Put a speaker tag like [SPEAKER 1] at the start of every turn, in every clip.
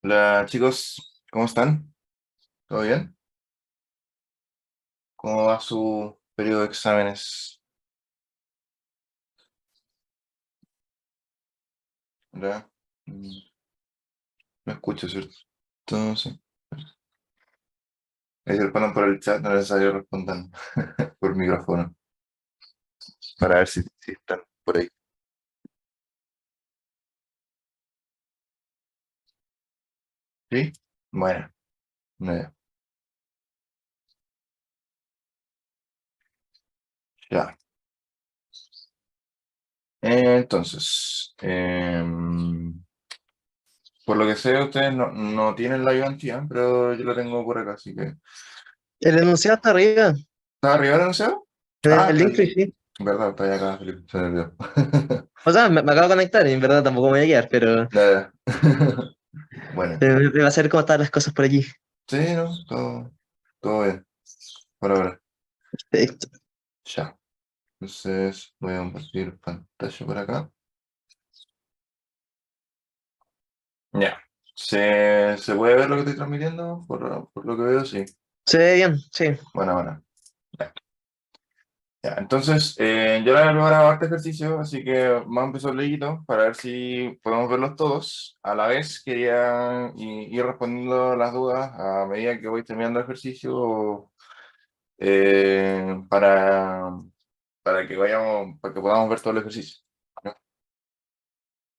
[SPEAKER 1] Hola chicos, ¿cómo están? ¿Todo bien? ¿Cómo va su periodo de exámenes? ¿Verdad? Me escucho, ¿cierto? Entonces, ahí se respondan por el chat, no es necesario respondan por micrófono, para ver si están por ahí. ¿Sí? Bueno, no, ya. Entonces, por lo que sé, ustedes no tienen la ayudantía, pero yo la tengo por acá, así que...
[SPEAKER 2] El enunciado está arriba,
[SPEAKER 1] ¿Está arriba el enunciado?
[SPEAKER 2] en
[SPEAKER 1] Ah,
[SPEAKER 2] el
[SPEAKER 1] está
[SPEAKER 2] link,
[SPEAKER 1] el link.
[SPEAKER 2] sí.
[SPEAKER 1] ¿Verdad? Está ahí acá, Felipe, se me olvidó.
[SPEAKER 2] O sea, me acabo de conectar y en verdad tampoco me voy a guiar, pero
[SPEAKER 1] Ya, ya. Bueno,
[SPEAKER 2] me va a saber cómo están las cosas por aquí.
[SPEAKER 1] sí, ¿no? Todo bien, por ahora.
[SPEAKER 2] Perfecto.
[SPEAKER 1] Ya. Entonces voy a compartir pantalla por acá. Ya. ¿Se puede ver lo que estoy transmitiendo? Por lo que veo, sí.
[SPEAKER 2] Se ve bien, sí.
[SPEAKER 1] Bueno. Ya. Ya. Entonces, yo le voy a preparar este ejercicio, así que vamos a empezar leído para ver si podemos verlos todos. A la vez quería ir respondiendo las dudas a medida que voy terminando el ejercicio para para que podamos ver todo el ejercicio. ¿No?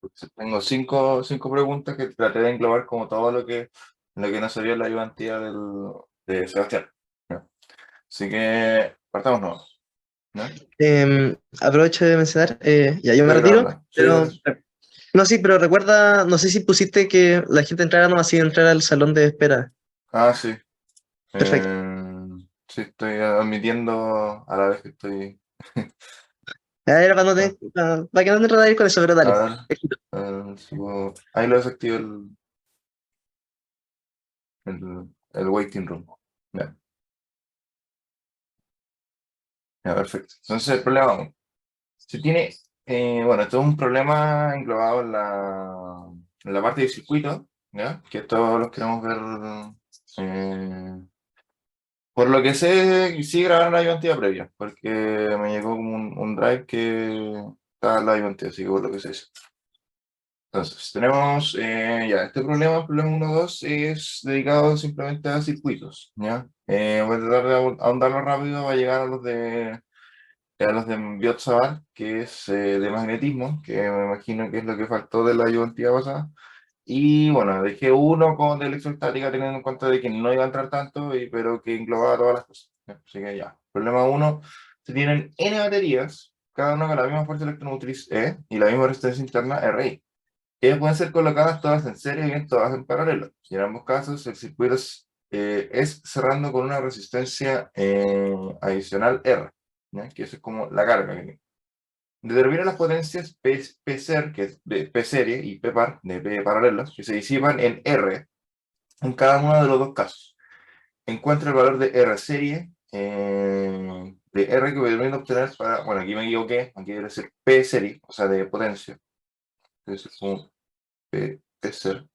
[SPEAKER 1] Entonces, tengo cinco preguntas que traté de englobar como todo lo que no se vio en la ayudantía de Sebastián. ¿No? Así que partamos nuevos, ¿no?
[SPEAKER 2] Aprovecho de mencionar, ya yo me
[SPEAKER 1] Estoy
[SPEAKER 2] retiro,
[SPEAKER 1] grabando. Sí,
[SPEAKER 2] pero no, sí, pero recuerda, no sé si pusiste que la gente entrara nomás sin entrar al salón de espera.
[SPEAKER 1] sí.
[SPEAKER 2] Perfecto.
[SPEAKER 1] Sí, estoy admitiendo a la vez que estoy.
[SPEAKER 2] Ya era para, no
[SPEAKER 1] Ah,
[SPEAKER 2] para que no te enredes con eso, pero
[SPEAKER 1] a
[SPEAKER 2] dale.
[SPEAKER 1] ver, ahí lo desactivo el waiting room. Ya, ya, perfecto. Entonces, el problema uno. Se tiene, bueno, esto es un problema englobado en la parte de circuito, ¿ya? Que todos los queremos ver. eh, por lo que sé, sí grabaron la ayudantía previa, porque me llegó como un drive que está la ayudantía, así que por lo que sé. Entonces, tenemos ya este problema, el problema 1.2, es dedicado simplemente a circuitos, ¿ya? Voy a tratar de ahondarlo rápido, va a llegar a los de Biot-Savart, que es de magnetismo, que me imagino que es lo que faltó de la ayudantía pasada. Y bueno, dejé uno con de electrostática teniendo en cuenta de que no iba a entrar tanto, pero que englobaba todas las cosas. ¿Ya? Así que ya. Problema uno, se tienen N baterías, cada una con la misma fuerza electromotriz E y la misma resistencia interna RI. Ellas pueden ser colocadas todas en serie y bien todas en paralelo. Y en ambos casos el circuito es cerrando con una resistencia adicional R, ¿ya? Que eso es como la carga que tiene. Determina las potencias P-ser, que es de P-serie, y P-par, de P paralelas, que se disipan en R en cada uno de los dos casos. Encuentra el valor de R-serie, de R que voy a obtener para, bueno, aquí me equivoqué, aquí debe ser P-serie, o sea, de potencia. Entonces, como P-ser.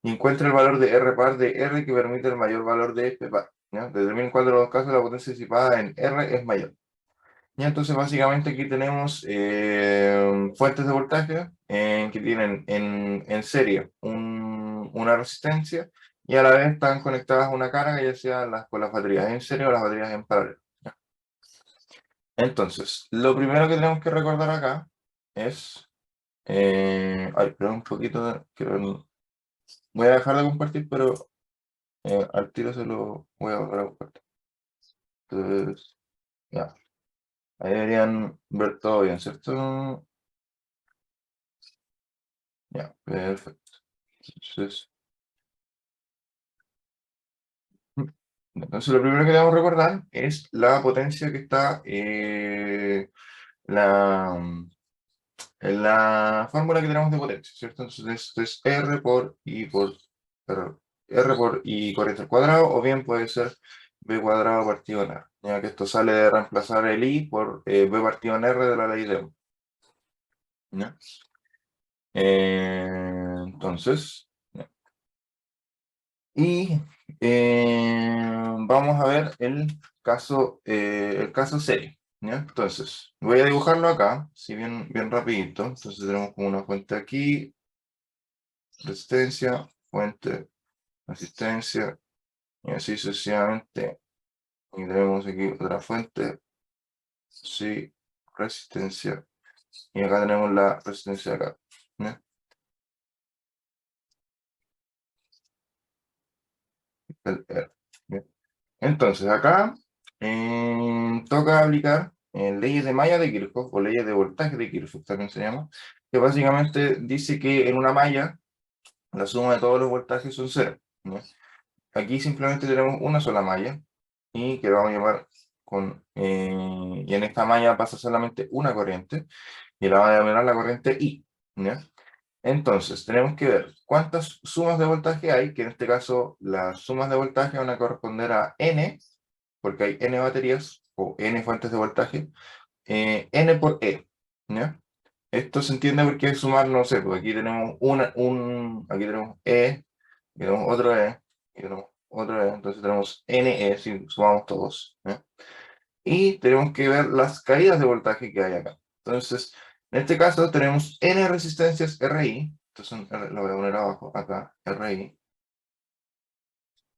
[SPEAKER 1] Y encuentra el valor de R par de R que permite el mayor valor de P par. ¿Ya? Determina en cuál de los dos casos la potencia disipada en R es mayor. Y entonces básicamente aquí tenemos fuentes de voltaje que tienen en serie una resistencia y a la vez están conectadas a una carga, ya sea con las baterías en serie o las baterías en paralelo. ¿Ya? Entonces, lo primero que tenemos que recordar acá es... ay, pero un poquito, voy a dejar de compartir, pero al tiro se lo voy a volver a compartir. Entonces, ya, ahí deberían ver todo bien, ¿cierto? Ya, perfecto. Entonces, lo primero que debemos recordar es la potencia que está la, en la fórmula que tenemos de potencia, ¿cierto? Entonces, esto es R por I por R por I corriente al cuadrado, o bien puede ser B cuadrado partido en R, ya que esto sale de reemplazar el I por B partido en R de la ley de Ohm, ¿ya? Entonces, ya. Y vamos a ver el caso serie, ¿ya? Entonces, voy a dibujarlo acá, si bien rapidito. Entonces tenemos como una fuente aquí, resistencia, fuente, resistencia, y así sucesivamente. Y tenemos aquí otra fuente, sí, resistencia, y acá tenemos la resistencia de acá, ¿ya? ¿Ya? Entonces, acá toca aplicar leyes de malla de Kirchhoff o leyes de voltaje de Kirchhoff, también se llama, que básicamente dice que en una malla la suma de todos los voltajes son cero, ¿ya? Aquí simplemente tenemos una sola malla y que vamos a llamar y en esta malla pasa solamente una corriente y la vamos a llamar la corriente I, ¿ya? Entonces, tenemos que ver cuántas sumas de voltaje hay, que en este caso las sumas de voltaje van a corresponder a N, porque hay N baterías o N fuentes de voltaje, N por E, ¿ya? Esto se entiende porque es sumar, no sé, porque aquí tenemos aquí tenemos E, aquí tenemos otro E, aquí tenemos otro E, entonces tenemos NE si sumamos todos, ¿ya? Y tenemos que ver las caídas de voltaje que hay acá. Entonces, en este caso tenemos N resistencias RI, entonces lo voy a poner abajo, acá, RI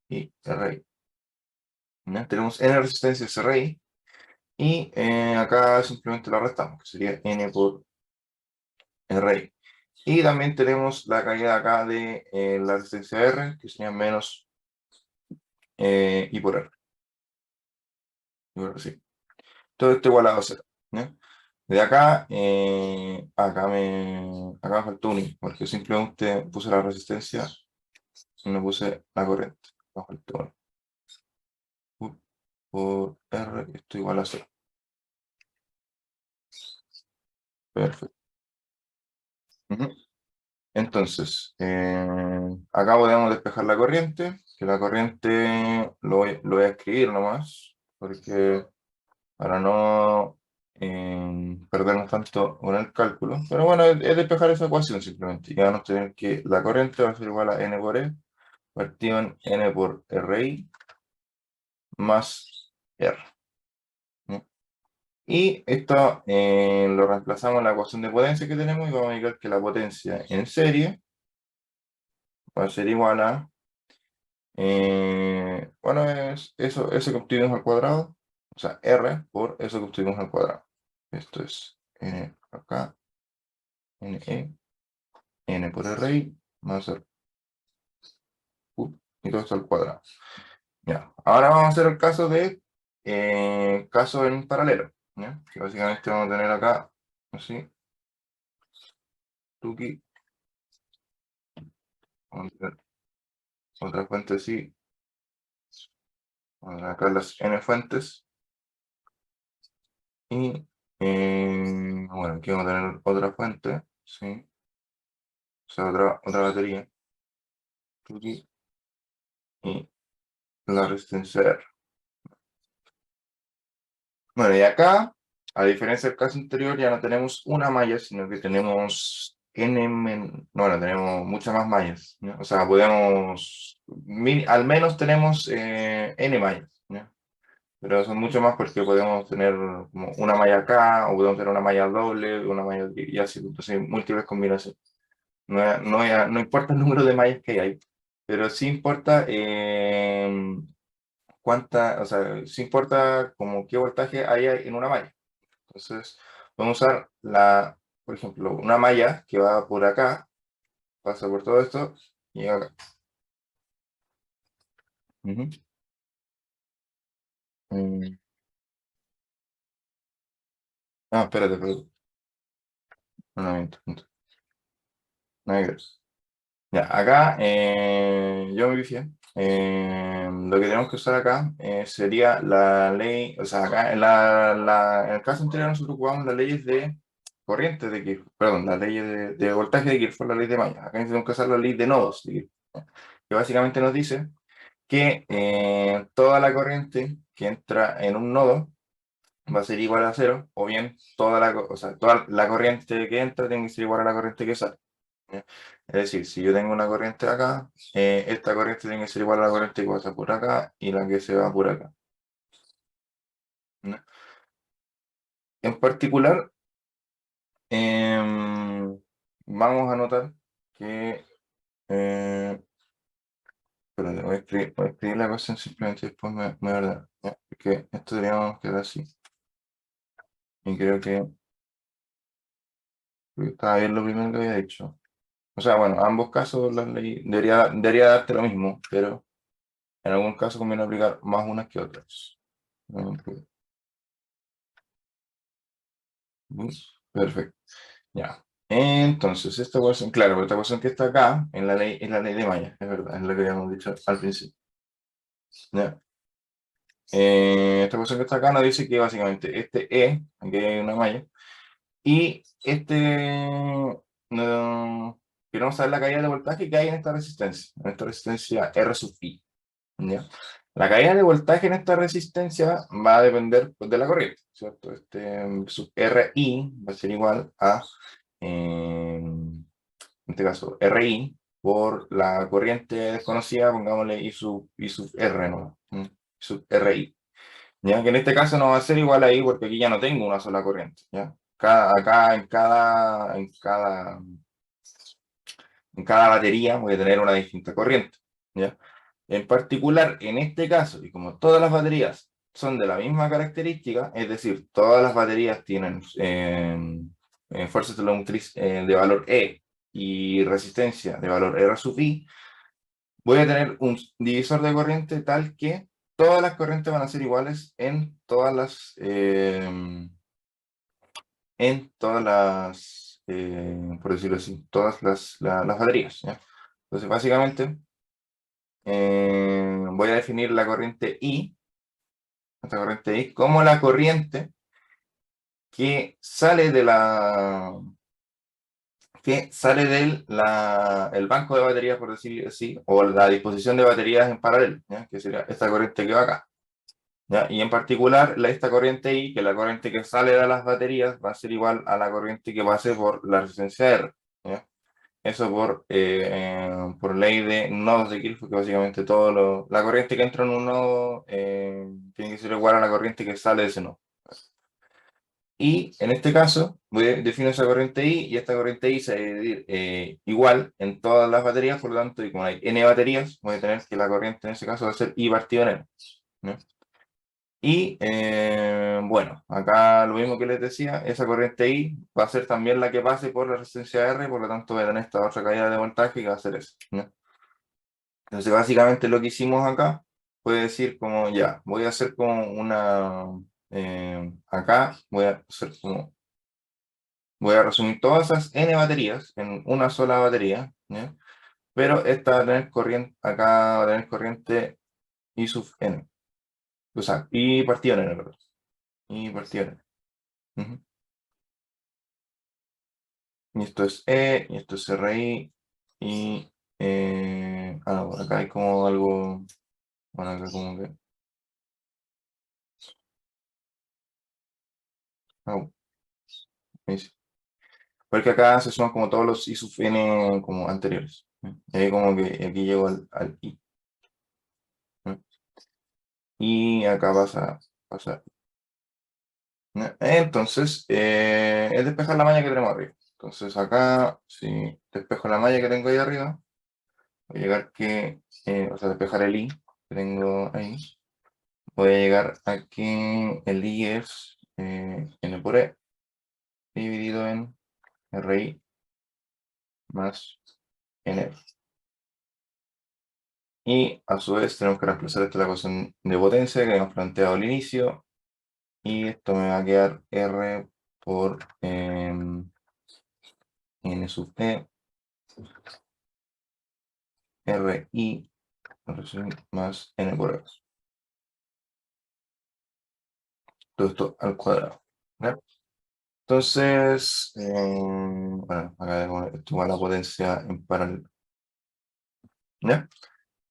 [SPEAKER 1] y RI. ¿Ya? Tenemos N resistencias RI y acá simplemente la restamos, que sería N por RI. Y también tenemos la caída acá de la resistencia R, que sería menos I por R. Sí. Todo esto igualado a 0. ¿Ya? De acá, acá me faltó un I, porque simplemente puse la resistencia y no puse la corriente. Me faltó un I. Por R, esto igual a 0. Perfecto. Ujú. Entonces, acá podemos despejar la corriente, que la corriente lo voy a escribir nomás, porque para no perdernos tanto con el cálculo. Pero bueno, es despejar esa ecuación simplemente. Ya vamos a tener que la corriente va a ser igual a N por E, partido en N por RI más R, ¿no? Y esto lo reemplazamos en la ecuación de potencia que tenemos y vamos a indicar que la potencia en serie va a ser igual a, bueno, es eso que obtuvimos al cuadrado, o sea, R por eso que obtuvimos al cuadrado. Esto es N acá, NE, N por RI más R, y todo esto al cuadrado. Ya. Ahora vamos a hacer el caso en paralelo, ¿ya? Que básicamente vamos a tener acá, así, tuki, vamos a tener otra fuente así, vamos a tener acá las n fuentes, y bueno, aquí vamos a tener otra fuente, ¿sí? O sea, otra batería, tuki, y la resistencia R. Bueno, y acá, a diferencia del caso anterior, ya no tenemos una malla, sino que tenemos bueno, tenemos muchas más mallas, ¿no? O sea, al menos tenemos N mallas, ¿no? Pero son mucho más porque podemos tener como una malla acá, o podemos tener una malla doble, una malla y así, entonces múltiples combinaciones. No importa el número de mallas que hay, pero sí importa o sea, sí importa como qué voltaje hay en una malla. Entonces, vamos a usar por ejemplo, una malla que va por acá, pasa por todo esto y llega acá. Ujú. Mm, espérate. No, miento. No hay que ver. Ya, acá yo me pifié. Lo que tenemos que usar acá sería la ley, o sea, acá en el caso anterior nosotros ocupamos las leyes de corriente de Kirchhoff, perdón, las leyes de voltaje de Kirchhoff, la ley de Maya. Acá tenemos que usar la ley de nodos de Kirchhoff, ¿ya? Que básicamente nos dice que toda la corriente que entra en un nodo va a ser igual a cero, o bien o sea, toda la corriente que entra tiene que ser igual a la corriente que sale. ¿ya? Es decir, si yo tengo una corriente acá, esta corriente tiene que ser igual a la corriente que pasa por acá y la que se va por acá, ¿ya? En particular, vamos a notar que... espérate, voy a escribir la ecuación simplemente y después me ordeno, ¿ya? Porque esto deberíamos quedar así. Y creo que estaba bien lo primero que había dicho. O sea, bueno, ambos casos la ley debería darte lo mismo, pero en algún caso conviene aplicar más unas que otras. Perfecto. Ya. Entonces, esta ecuación, claro, esta ecuación que está acá en la ley, es la ley de Maya, es verdad, es la que habíamos dicho al principio. ¿Ya? Esta ecuación que está acá nos dice que básicamente este E, aquí hay una malla, y queremos saber la caída de voltaje que hay en esta resistencia R sub I. ¿Ya? La caída de voltaje en esta resistencia va a depender, pues, de la corriente, ¿cierto? Sub RI va a ser igual a, en este caso, RI por la corriente desconocida, pongámosle I sub R, ¿no? I sub RI. ¿Ya? Que en este caso no va a ser igual ahí porque aquí ya no tengo una sola corriente, ¿ya? Acá en cada batería voy a tener una distinta corriente, ¿ya? En particular, en este caso, y como todas las baterías son de la misma característica, es decir, todas las baterías tienen fuerza automotriz de valor E y resistencia de valor R sub I, voy a tener un divisor de corriente tal que todas las corrientes van a ser iguales por decirlo así, todas las baterías, ¿ya? Entonces, básicamente, voy a definir la corriente I, esta corriente I, como la corriente que sale del el banco de baterías, por decirlo así, o la disposición de baterías en paralelo, ¿ya? Que sería esta corriente que va acá, ¿ya? Y en particular, esta corriente I, que es la corriente que sale de las baterías, va a ser igual a la corriente que pase por la resistencia R, ¿ya? Eso por ley de nodos de Kirchhoff, que básicamente la corriente que entra en un nodo tiene que ser igual a la corriente que sale de ese nodo. Y en este caso, defino esa corriente I y esta corriente I se va a dividir igual en todas las baterías, por lo tanto, y como hay n baterías, voy a tener que la corriente en ese caso va a ser I partido en N, ¿no? Y bueno, acá lo mismo que les decía, esa corriente I va a ser también la que pase por la resistencia R, por lo tanto voy a tener esta otra caída de voltaje que va a ser esa, ¿no? Entonces básicamente lo que hicimos acá puede decir como ya, voy a hacer como acá voy a resumir todas esas n baterías en una sola batería, ¿ya? Pero esta va a tener corriente, acá va a tener corriente I sub n, o sea, I partido en n, perdón, I partido en n. Ujú. Y esto es E, y esto es RI, y no, acá hay como algo, bueno, acá como que, oh, ahí sí. Porque acá se suman como todos los I sub n como anteriores, ¿no? Y ahí como que aquí llego al I, ¿no? Y acá pasa. ¿No? Entonces, es despejar la malla que tenemos arriba. Entonces acá, si despejo la malla que tengo ahí arriba, voy a llegar o sea, despejar el I que tengo ahí, voy a llegar a que el I es N por E dividido en RI más N. Y a su vez tenemos que reemplazar esta la ecuación de potencia que habíamos planteado al inicio. Y esto me va a quedar R por N sub E, RI más N por E. Todo esto al cuadrado, ¿ya? Entonces, bueno, acá tenemos esto igual a la potencia en paralelo, ¿ya?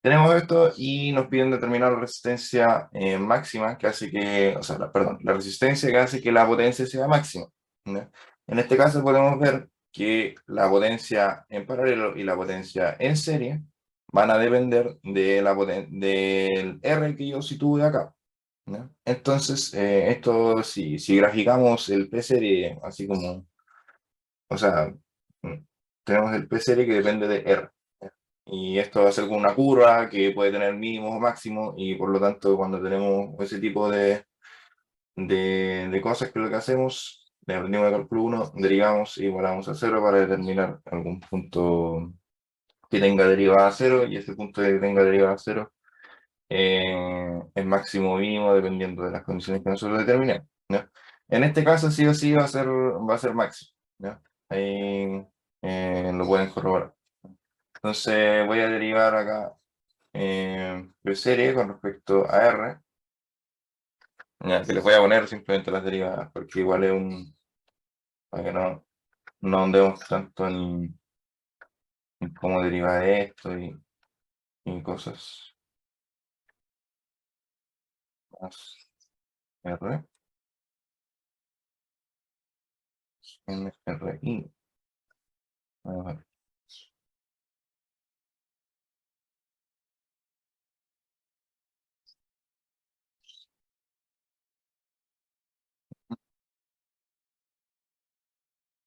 [SPEAKER 1] Tenemos esto y nos piden determinar la resistencia máxima que hace que, o sea, perdón, la resistencia que hace que la potencia sea máxima, ¿ya? En este caso podemos ver que la potencia en paralelo y la potencia en serie van a depender de del R que yo sitúe acá, ¿no? Entonces, esto, si graficamos el P serie, así como, o sea, tenemos el P serie que depende de R. Y esto va a ser con una curva que puede tener mínimos o máximos, y por lo tanto, cuando tenemos ese tipo de cosas, que es lo que hacemos, le aprendimos de cálculo 1, derivamos y igualamos a cero para determinar algún punto que tenga derivada a cero, y ese punto que tenga derivada a cero es máximo o mínimo dependiendo de las condiciones que nosotros determinemos, ¿no? En este caso, sí o sí va a ser máximo, ¿no? Ahí lo pueden corroborar. Entonces voy a derivar acá de serie con respecto a R, ya, que les voy a poner simplemente las derivadas, porque igual es para que no andemos tanto en cómo deriva de esto y cosas más. R, N, R, I. A ver,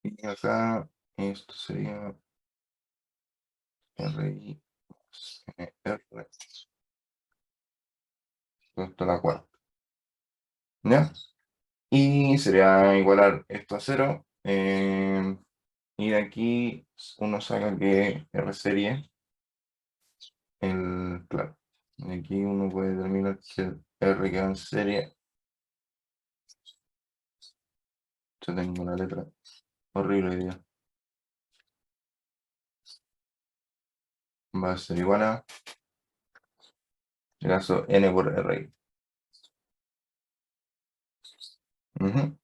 [SPEAKER 1] y acá esto sería R, I, N, R, esto a la cuarta, ¿ya? Y sería igualar esto a cero. Y de aquí uno saca que R serie, claro, de aquí uno puede determinar que el R que va en serie, yo tengo una letra horrible hoy día, va a ser igual a, en el caso, N por R. Ujú,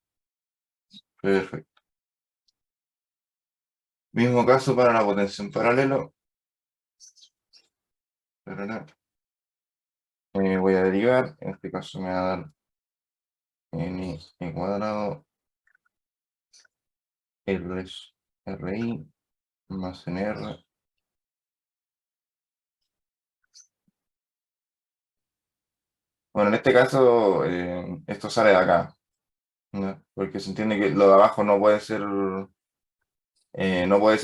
[SPEAKER 1] perfecto. Mismo caso para la potencia en paralelo. Voy a derivar, en este caso me va a dar N cuadrado, R es RI más NR. Bueno, en este caso, esto sale de acá, ¿no? Porque se entiende que lo de abajo no puede ser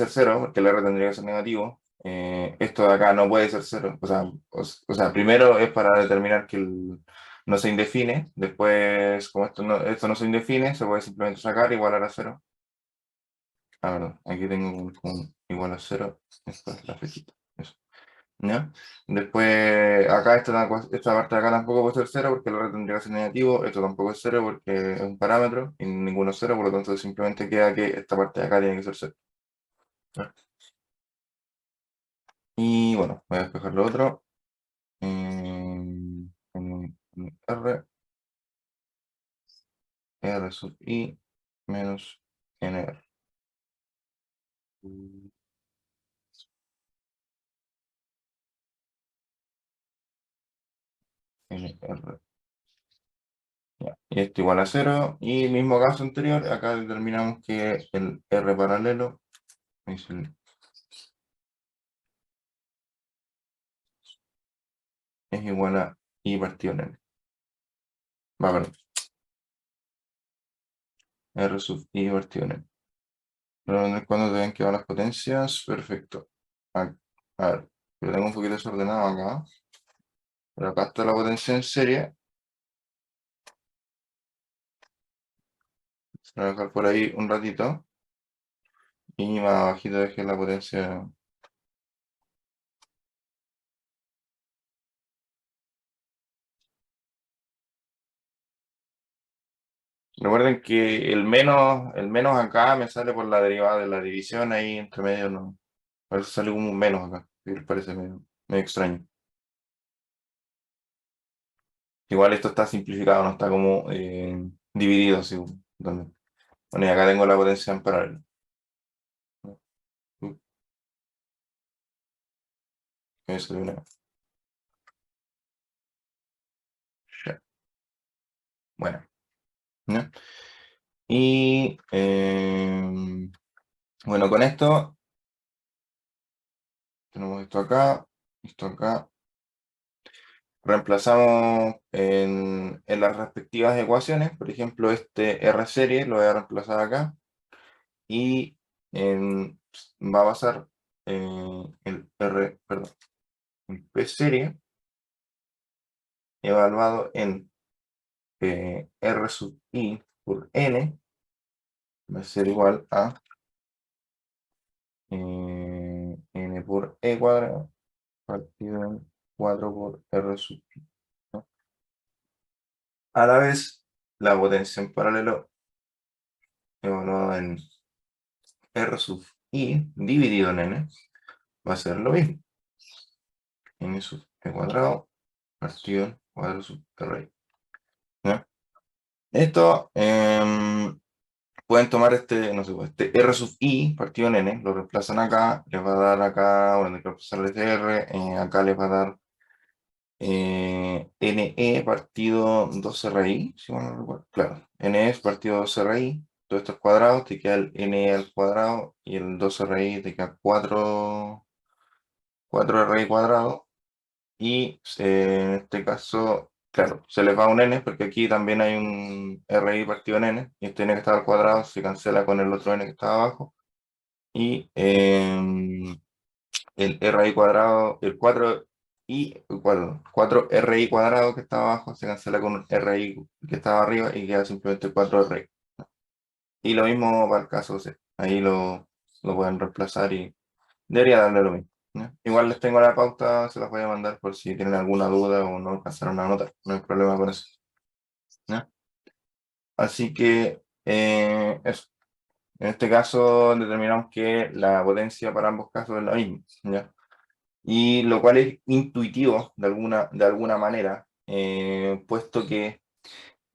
[SPEAKER 1] cero, porque el R tendría que ser negativo. Esto de acá no puede ser cero. O sea, primero es para determinar que no se indefine. Después, como esto no se indefine, se puede simplemente sacar, igualar a cero. Ah, verdad, aquí tengo un igual a cero. Esta es la flechita. Eso. ¿Ya? Después, acá esta parte de acá tampoco puede ser cero, porque el R tendría que ser negativo. Esto tampoco es cero porque es un parámetro y ninguno es cero, por lo tanto simplemente queda que esta parte de acá tiene que ser cero. ¿Ya? Y bueno, voy a despejar lo otro. R, R sub I menos NR. NR. Ya. Y esto igual a cero. Y mismo caso anterior, acá determinamos que el R paralelo es, es igual a I partido en N. Va, perdón. R sub I partido en N. Cuando deben quedar las potencias, perfecto. A ver, lo tengo un poquito desordenado acá. Pero acá está la potencia en serie. Se va a dejar por ahí un ratito. Y más abajito dejé la potencia. Recuerden que el menos acá me sale por la derivada de la división, ahí entre medio no. A veces sale como un menos acá, y me parece medio extraño. Igual esto está simplificado, no está como dividido así. Bueno, y acá tengo la potencia en paralelo. Eso de una. Ya. Bueno, ¿no? Y Bueno, con esto tenemos esto acá. Reemplazamos en las respectivas ecuaciones, por ejemplo, este R serie lo voy a reemplazar acá y va a pasar el R, perdón, el P serie evaluado en R sub I por N va a ser igual a N por E cuadrado partido en 4 por R sub I, ¿no? A la vez, la potencia en paralelo evaluada en R sub I dividido en N va a ser lo mismo. N sub E cuadrado partido en 4 sub R. ¿No? Esto pueden tomar este, no sé, pues, este R sub I partido en N, lo reemplazan acá, les va a dar acá, bueno, hay que reemplazar este R, acá les va a dar NE partido 2RI, si mal no recuerdo. Claro, NE es partido 2RI, todo esto es cuadrado, te queda el NE al cuadrado y el 2RI te queda 4RI cuadrado. Y en este caso, claro, se les va un n porque aquí también hay un RI partido en n, y este n que está al cuadrado se cancela con el otro n que está abajo. Y el RI cuadrado, el 4RI cuadrado que está abajo se cancela con un RI que estaba arriba y queda simplemente 4RI. Y lo mismo para el caso C. Ahí lo pueden reemplazar y debería darle lo mismo, ¿no? Igual les tengo la pauta, se las voy a mandar por si tienen alguna duda o no alcanzaron a anotar. No hay problema con eso, ¿no? Así que eso. En este caso determinamos que la potencia para ambos casos es la misma, ¿ya? Y lo cual es intuitivo de alguna manera, puesto que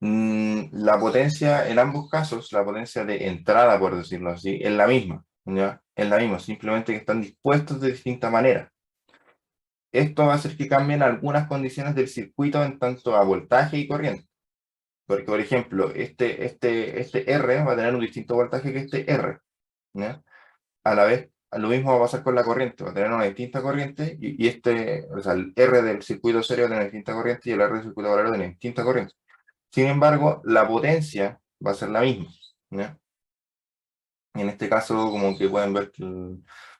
[SPEAKER 1] la potencia en ambos casos, la potencia de entrada, por decirlo así, es la misma, ¿ya? Es la misma, simplemente que están dispuestos de distinta manera. Esto va a hacer que cambien algunas condiciones del circuito en tanto a voltaje y corriente. Porque, por ejemplo, este R va a tener un distinto voltaje que este R, ¿ya? A la vez, lo mismo va a pasar con la corriente, va a tener una distinta corriente y o sea, el R del circuito serio va a tener distinta corriente y el R del circuito paralelo va a tener distinta corriente. Sin embargo, la potencia va a ser la misma, ¿ya? En este caso, como que pueden ver que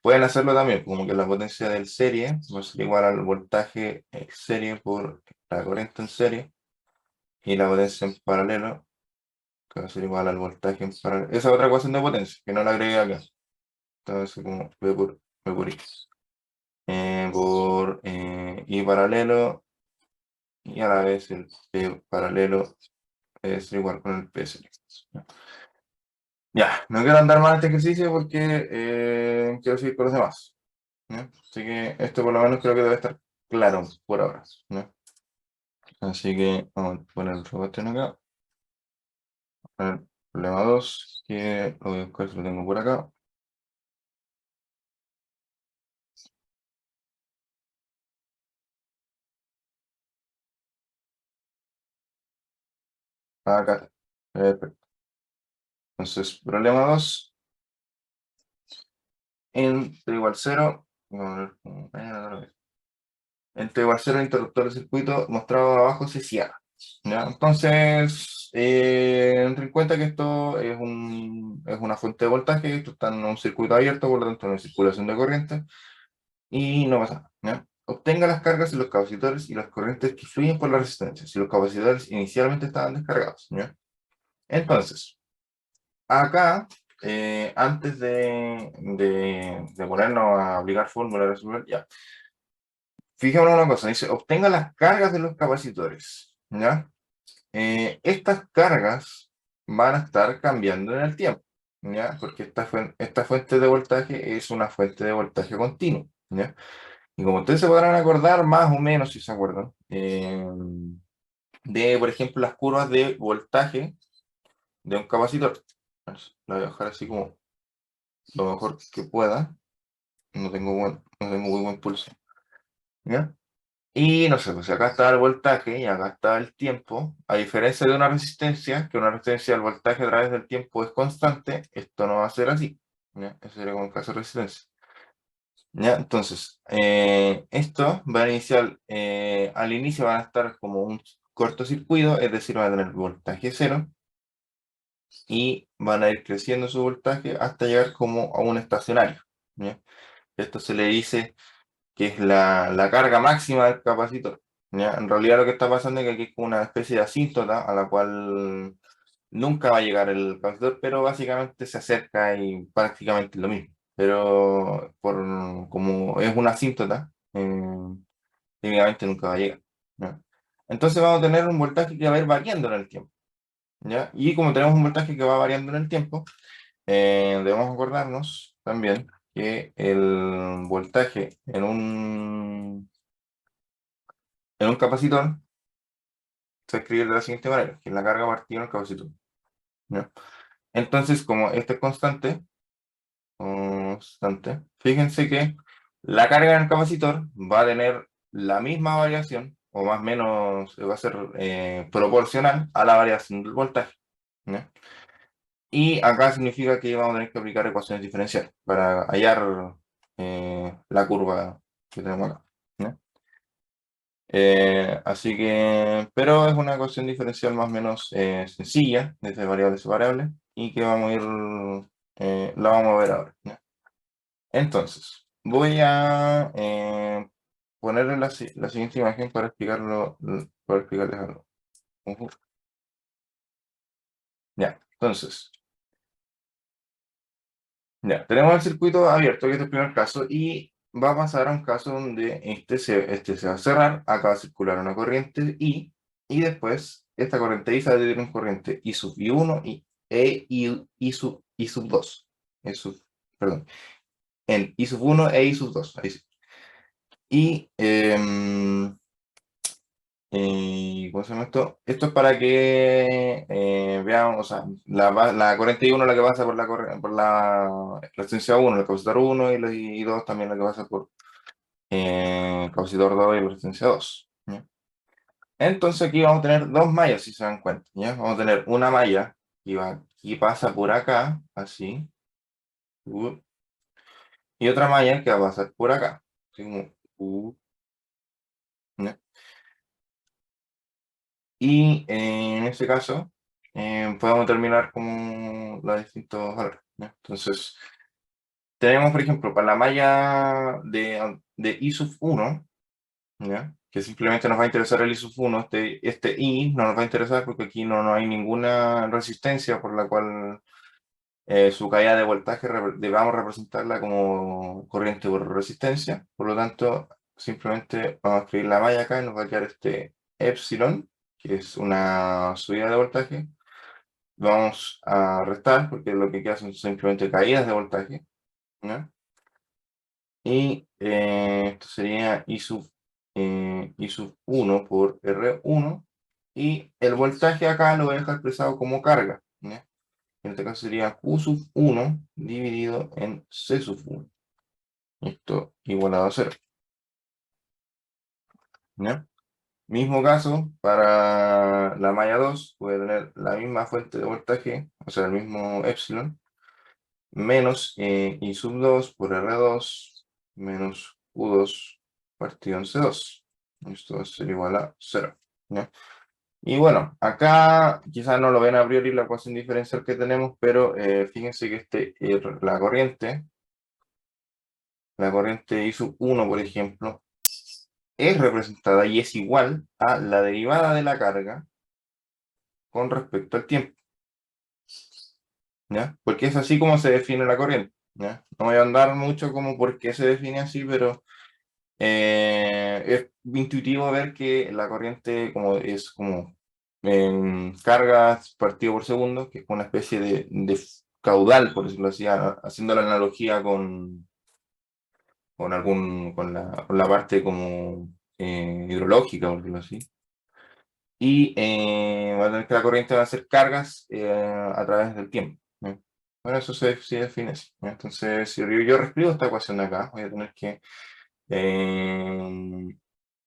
[SPEAKER 1] pueden hacerlo también, como que la potencia del serie va a ser igual al voltaje serie por la corriente en serie y la potencia en paralelo que va a ser igual al voltaje en paralelo. Esa es otra ecuación de potencia, que no la agregué acá. Entonces, como V por X. Por I paralelo y a la vez el P paralelo es igual con el P serie. Ya, no quiero andar más en este ejercicio porque quiero seguir con los demás, ¿no? Así que esto por lo menos creo que debe estar claro por ahora, ¿no? Así que vamos a poner otra cuestión acá. El problema 2, que lo voy a buscar si lo tengo por acá. Acá. Perfecto. Entonces, problema 2, entre igual 0. Entre igual 0 el interruptor de circuito mostrado abajo se cierra, ¿ya? Entonces, ten en cuenta que esto es una fuente de voltaje, esto está en un circuito abierto, por lo tanto no hay circulación de corriente y no pasa nada, ¿ya? Obtenga las cargas en los capacitores y las corrientes que fluyen por la resistencia, si los capacitores inicialmente estaban descargados, ¿ya? Entonces, acá, antes de ponernos a aplicar fórmula de resolver, ya. Fijémonos una cosa, dice, obtenga las cargas de los capacitores, ¿ya? Estas cargas van a estar cambiando en el tiempo, ¿ya? Porque esta fuente de voltaje es una fuente de voltaje continuo, ¿ya? Y como ustedes se podrán acordar, más o menos, si se acuerdan, de, por ejemplo, las curvas de voltaje de un capacitor. La voy a dejar así como lo mejor que pueda. No tengo muy buen pulso, ¿ya? Y no sé, pues acá está el voltaje y acá está el tiempo. A diferencia de una resistencia, que una resistencia del voltaje a través del tiempo es constante, esto no va a ser así, ¿ya? Ese sería como el caso de resistencia. ¿Ya? Entonces, esto va a iniciar, al inicio van a estar como un cortocircuito, es decir, van a tener voltaje cero y van a ir creciendo su voltaje hasta llegar como a un estacionario. ¿Ya? Esto se le dice que es la carga máxima del capacitor. ¿Ya? En realidad lo que está pasando es que aquí es como una especie de asíntota a la cual nunca va a llegar el capacitor, pero básicamente se acerca y prácticamente es lo mismo. Pero como es una asíntota, técnicamente nunca va a llegar. ¿Ya? Entonces vamos a tener un voltaje que va a ir variando en el tiempo. ¿Ya? Y como tenemos un voltaje que va variando en el tiempo, debemos acordarnos también que el voltaje en un capacitor se escribe de la siguiente manera, que es la carga partida en el capacitor. ¿Ya? Entonces, como este es constante, fíjense que la carga en el capacitor va a tener la misma variación, o más o menos va a ser proporcional a la variación del voltaje. ¿Ya? Y acá significa que vamos a tener que aplicar ecuaciones diferenciales para hallar la curva que tenemos acá. ¿Ya? Así que, pero es una ecuación diferencial más o menos sencilla, desde variables a variables, y que vamos a ir, la vamos a ver ahora. ¿Ya? Entonces, voy a ponerle la siguiente imagen para explicarles algo. Ujú. Ya, entonces, ya, tenemos el circuito abierto, que es el primer caso, y va a pasar a un caso donde este se va a cerrar, acá va a circular una corriente y después esta corriente I se va a dividir en corriente I sub I1 I sub 2. Perdón, en I sub 1 e I sub 2. Ahí sí. Y ¿cómo se llama esto? Esto es para que veamos, o sea, la corriente I1 la que pasa por la resistencia 1, el capacitor 1 y la I2 también la que pasa por capacitor 2 y la resistencia 2. ¿Ya? Entonces aquí vamos a tener dos mallas, si se dan cuenta. ¿Ya? Vamos a tener una malla que pasa por acá, así, y otra malla que va a pasar por acá, así como, ¿ya? Y en este caso, podemos determinar como los distintos valores. ¿Ya? Entonces, tenemos, por ejemplo, para la malla de I sub 1, ¿ya? Que simplemente nos va a interesar el I sub 1, este I no nos va a interesar porque aquí no hay ninguna resistencia por la cual su caída de voltaje debamos representarla como corriente por resistencia. Por lo tanto, simplemente vamos a escribir la malla acá y nos va a quedar este epsilon, que es una subida de voltaje. Vamos a restar porque lo que queda son simplemente caídas de voltaje. ¿Ya? Y esto sería I sub 1 por R1. Y el voltaje acá lo voy a dejar expresado como carga. ¿Ya? En este caso sería Q sub 1 dividido en C sub 1. Esto igualado a 0. ¿Ya? Mismo caso para la malla 2, voy a tener la misma fuente de voltaje, o sea, el mismo epsilon, menos I sub 2 por R2 menos Q2 partido en C2. Esto va a ser igual a 0. ¿Ya? Y bueno, acá quizás no lo ven a priori la ecuación diferencial que tenemos, pero fíjense que la corriente I sub 1, por ejemplo, es representada y es igual a la derivada de la carga con respecto al tiempo. ¿Ya? Porque es así como se define la corriente. ¿Ya? No voy a andar mucho como por qué se define así, pero es intuitivo ver que la corriente es como en cargas partido por segundo, que es una especie de caudal, por decirlo así, haciendo la analogía con la parte como hidrológica, por decirlo así. Y va a tener que la corriente va a hacer cargas a través del tiempo. ¿Ya? Bueno, eso se define así. ¿Ya? Entonces, si yo reescribo esta ecuación de acá, voy a tener que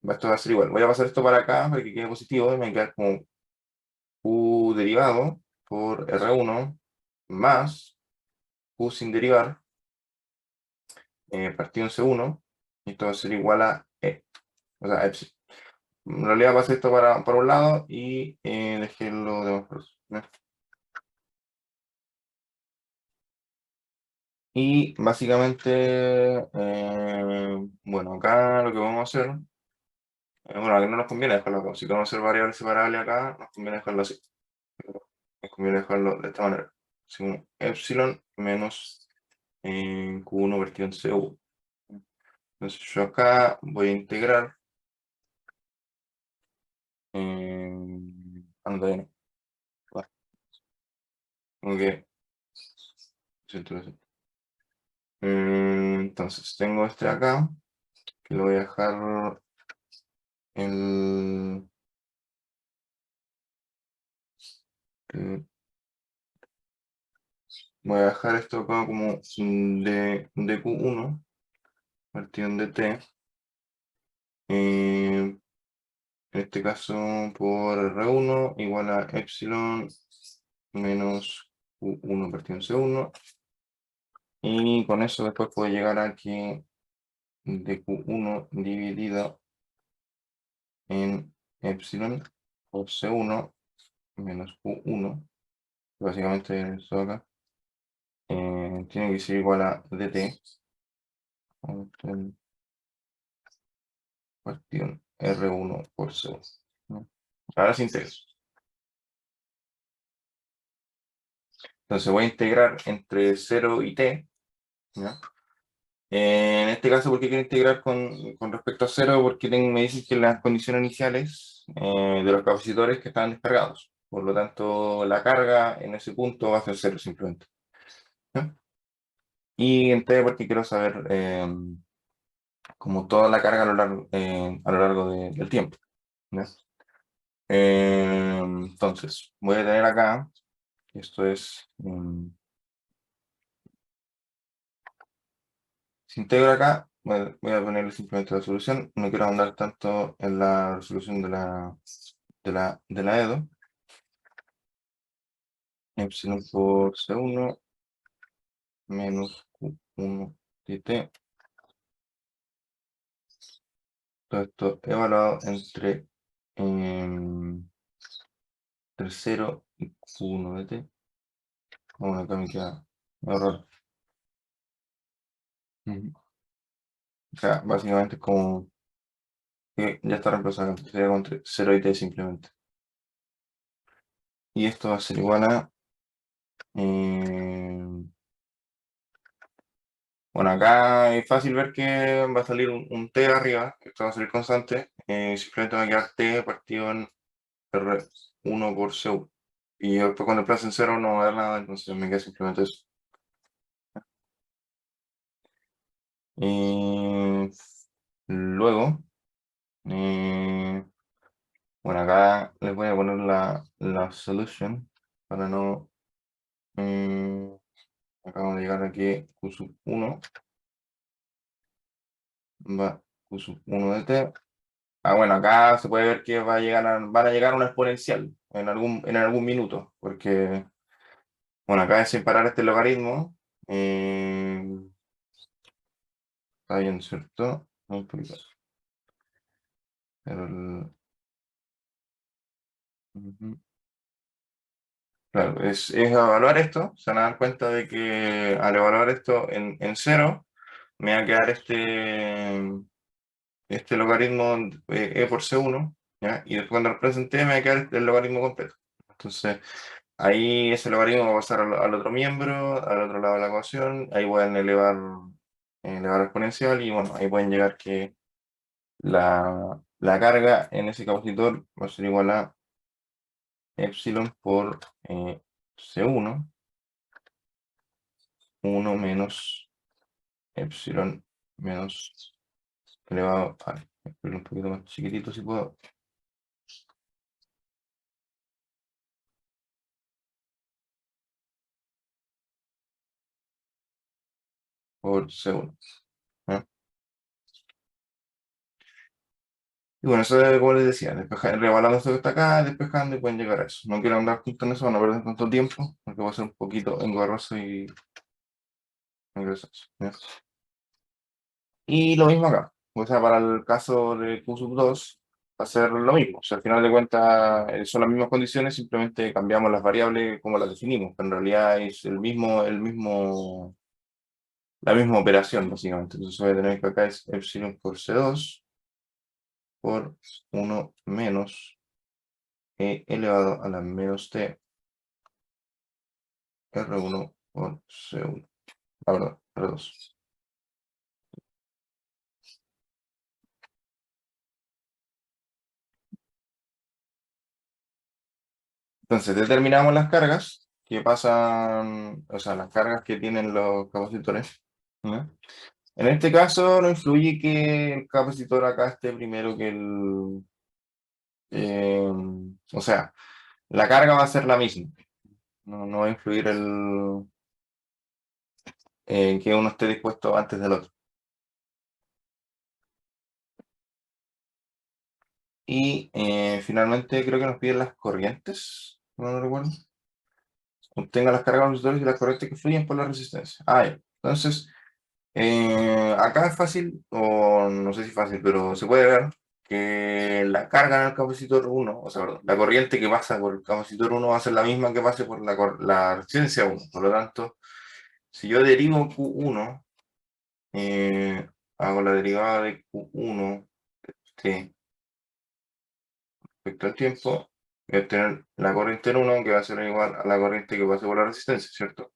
[SPEAKER 1] esto va a ser igual. Voy a pasar esto para acá para que quede positivo y me va a quedar como Q derivado por R1 más Q sin derivar partido en C1, y esto va a ser igual a E, o sea, epsilon. En realidad pasé esto para un lado y dejé lo demás por eso, ¿no? Y básicamente, bueno, acá lo que vamos a hacer, bueno, aquí no nos conviene dejarlo acá. Si queremos hacer variables separables acá, nos conviene dejarlo así. Nos conviene dejarlo de esta manera. Así como epsilon menos Q1 partido en C1. Entonces yo acá voy a integrar. Anda bien. Va, como que. Siento eso. Entonces tengo este acá, que lo voy a dejar el. Voy a dejar esto acá como de Q1 partido en dt. En este caso por R1 igual a epsilon menos Q1 partido en C1. Y con eso después puedo llegar a que de Q1 dividido en epsilon por C1 menos Q1, básicamente esto acá, tiene que ser igual a dt, partido R1 por C1, ¿no? Ahora sí integro. Entonces voy a integrar entre 0 y t, ¿ya? En este caso, ¿por qué quiero integrar con respecto a 0? Porque me dicen que las condiciones iniciales de los capacitores que están descargados. Por lo tanto, la carga en ese punto va a ser 0 simplemente, ¿ya? Y en t porque quiero saber como toda la carga a lo largo del tiempo, ¿ya? Entonces, voy a tener acá, esto es, si integro acá, voy a ponerle simplemente la solución, no quiero andar tanto en la resolución de la EDO, epsilon por C1 menos Q1 dt, todo esto evaluado entre 0 y Q1 dt. Bueno, acá me queda error. O sea, básicamente es como que ya está reemplazado, sería como entre 0 y t simplemente. Y esto va a ser igual a bueno, acá es fácil ver que va a salir un t arriba, que esto va a salir constante, simplemente va a quedar t partido en R1 por C1. Y después cuando emplace en 0 no va a dar nada, entonces me queda simplemente eso. Luego, eh, bueno, acá les voy a poner la solution para no. Acabamos de llegar aquí Q sub 1 va Q sub 1 de t. Bueno, acá se puede ver que van a llegar a una exponencial en algún minuto, porque, bueno, acá es separar este logaritmo. Está bien, ¿cierto? Un poquito. Pero ujú. Claro, es evaluar esto, se van a dar cuenta de que al evaluar esto en 0, me va a quedar este logaritmo e por C1, ¿ya? Y después cuando lo presente me va a quedar el logaritmo completo. Entonces, ahí ese logaritmo va a pasar al otro miembro, al otro lado de la ecuación, ahí pueden elevar exponencial y bueno, ahí pueden llegar que la carga en ese capacitor va a ser igual a epsilon por C1, 1 menos epsilon menos elevado a, un poquito más chiquitito si puedo, por C1. ¿Ya? Y bueno, eso es como les decía, revalando esto que está acá, despejando y pueden llegar a eso. No quiero andar justo en eso, no perder tanto tiempo, porque va a ser un poquito engorroso y ingresoso. ¿Ya? Y lo mismo acá. O sea, para el caso de Q sub 2, va a ser lo mismo. O sea, al final de cuentas son las mismas condiciones, simplemente cambiamos las variables como las definimos. Pero en realidad es la misma operación, básicamente. Entonces voy a tener que acá es epsilon por C2 por 1 menos e elevado a la menos t R1 por C1. Ah, perdón, R2. Entonces determinamos las cargas que pasan, o sea, las cargas que tienen los capacitores, ¿no? En este caso no influye que el capacitor acá esté primero que el... o sea, la carga va a ser la misma. No va a influir que uno esté dispuesto antes del otro. Y finalmente creo que nos piden las corrientes, no recuerdo. Obtenga las cargas capacitores y las corrientes que fluyen por la resistencia. Ah, ya. Entonces, acá es fácil, o no sé si fácil, pero se puede ver que la carga en el capacitor 1, o sea, perdón, la corriente que pasa por el capacitor 1 va a ser la misma que pase por la resistencia 1. Por lo tanto, si yo derivo Q1, hago la derivada de Q1 T respecto al tiempo, voy a obtener la corriente en 1 que va a ser igual a la corriente que pase por la resistencia, ¿cierto?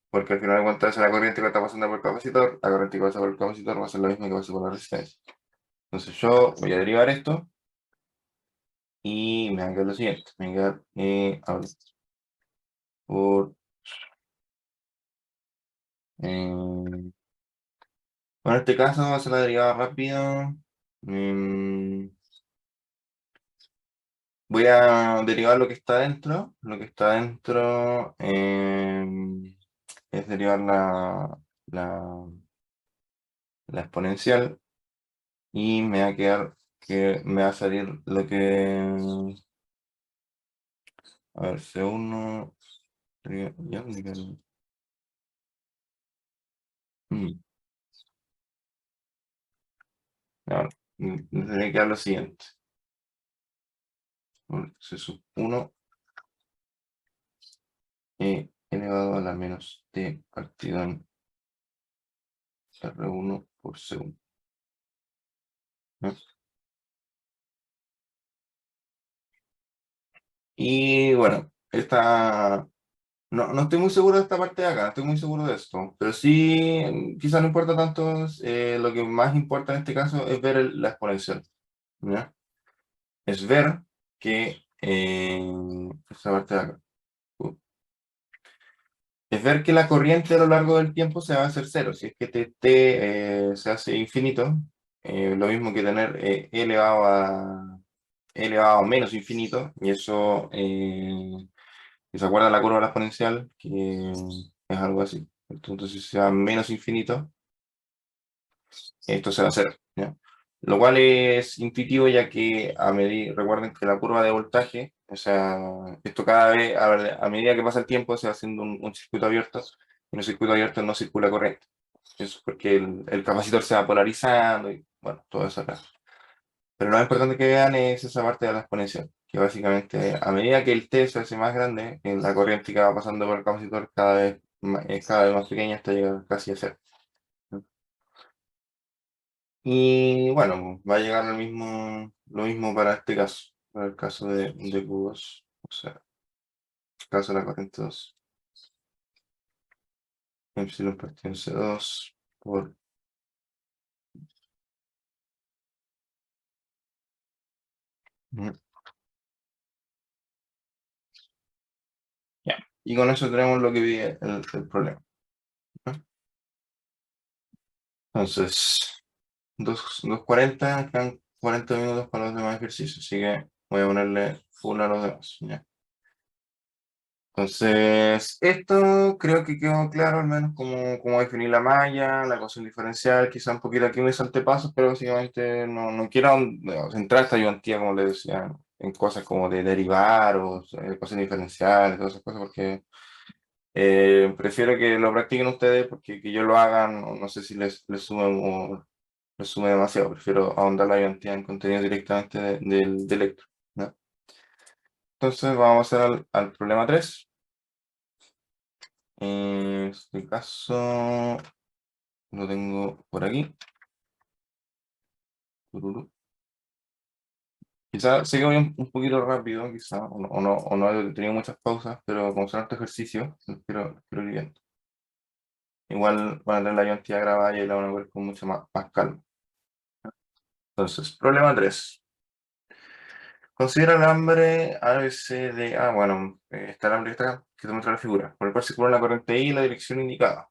[SPEAKER 1] Porque al final de cuentas la corriente que está pasando por el capacitor, la corriente que pasa por el capacitor va a ser la misma que pasa por la resistencia. Entonces yo voy a derivar esto y me va a quedar lo siguiente. Me va a quedar por... bueno, en este caso va a ser la derivada rápida. Voy a derivar lo que está dentro. Lo que está dentro es derivar la, la exponencial y me va a quedar que me va a salir lo que... A ver, C1... Ya, ¿dónde quedó? Mm, ahora, me tiene que quedar lo siguiente. C sub 1 elevado a la menos t partido en R1 por C1. ¿No? Y bueno, no estoy muy seguro de esta parte de acá, no estoy muy seguro de esto, pero sí, quizás no importa tanto, lo que más importa en este caso es ver la exponencial, ¿ya? Es ver que, esta parte de acá, es ver que la corriente a lo largo del tiempo se va a hacer cero. Si es que se hace infinito, lo mismo que tener e elevado a menos infinito, y eso, si se acuerda la curva de la exponencial, que es algo así. Entonces, si sea menos infinito, esto se va a hacer, ¿ya? Lo cual es intuitivo, ya que recuerden que la curva de voltaje, o sea, esto cada vez, a medida que pasa el tiempo, se va haciendo un circuito abierto, y en un circuito abierto no circula corriente. Eso es porque el capacitor se va polarizando y bueno, todo eso acá. Pero lo más importante que vean es esa parte de la exponencial, que básicamente a medida que el T se hace más grande, la corriente que va pasando por el capacitor es cada vez más pequeña hasta llegar casi a cero. Y bueno, va a llegar lo mismo para este caso, para el caso de cubos, o sea, el caso de la corriente 2, epsilon partido C2 por... Ujú. Ya. Y con eso tenemos lo que viene el problema, ¿no? Entonces, 2:40, quedan 40 minutos para los demás ejercicios, así que voy a ponerle full a los demás, ¿ya? Entonces, esto creo que quedó claro, al menos cómo definir la malla, la ecuación diferencial, quizá un poquito aquí me salté pasos, pero básicamente no quiero centrar esta ayudantía, como les decía, en cosas como de derivar o ecuación diferencial, todas esas cosas, porque Prefiero que lo practiquen ustedes porque que yo lo hagan, o no sé si les sume o les sume demasiado. Prefiero ahondar la identidad en contenido directamente del lector, ¿no? Entonces vamos a hacer al problema 3. En este caso lo tengo por aquí. Tururú. Quizá sé que voy un poquito rápido, quizá, o no he tenido muchas pausas, pero como son este ejercicio, quiero ir bien. Igual van a tener la identidad grabada y ahí la van a ver con mucha más calma. Entonces, problema 3. Considera el hambre ABCD. Bueno, está el hambre que está acá, que te muestra la figura, por el cual circula la corriente I en la dirección indicada.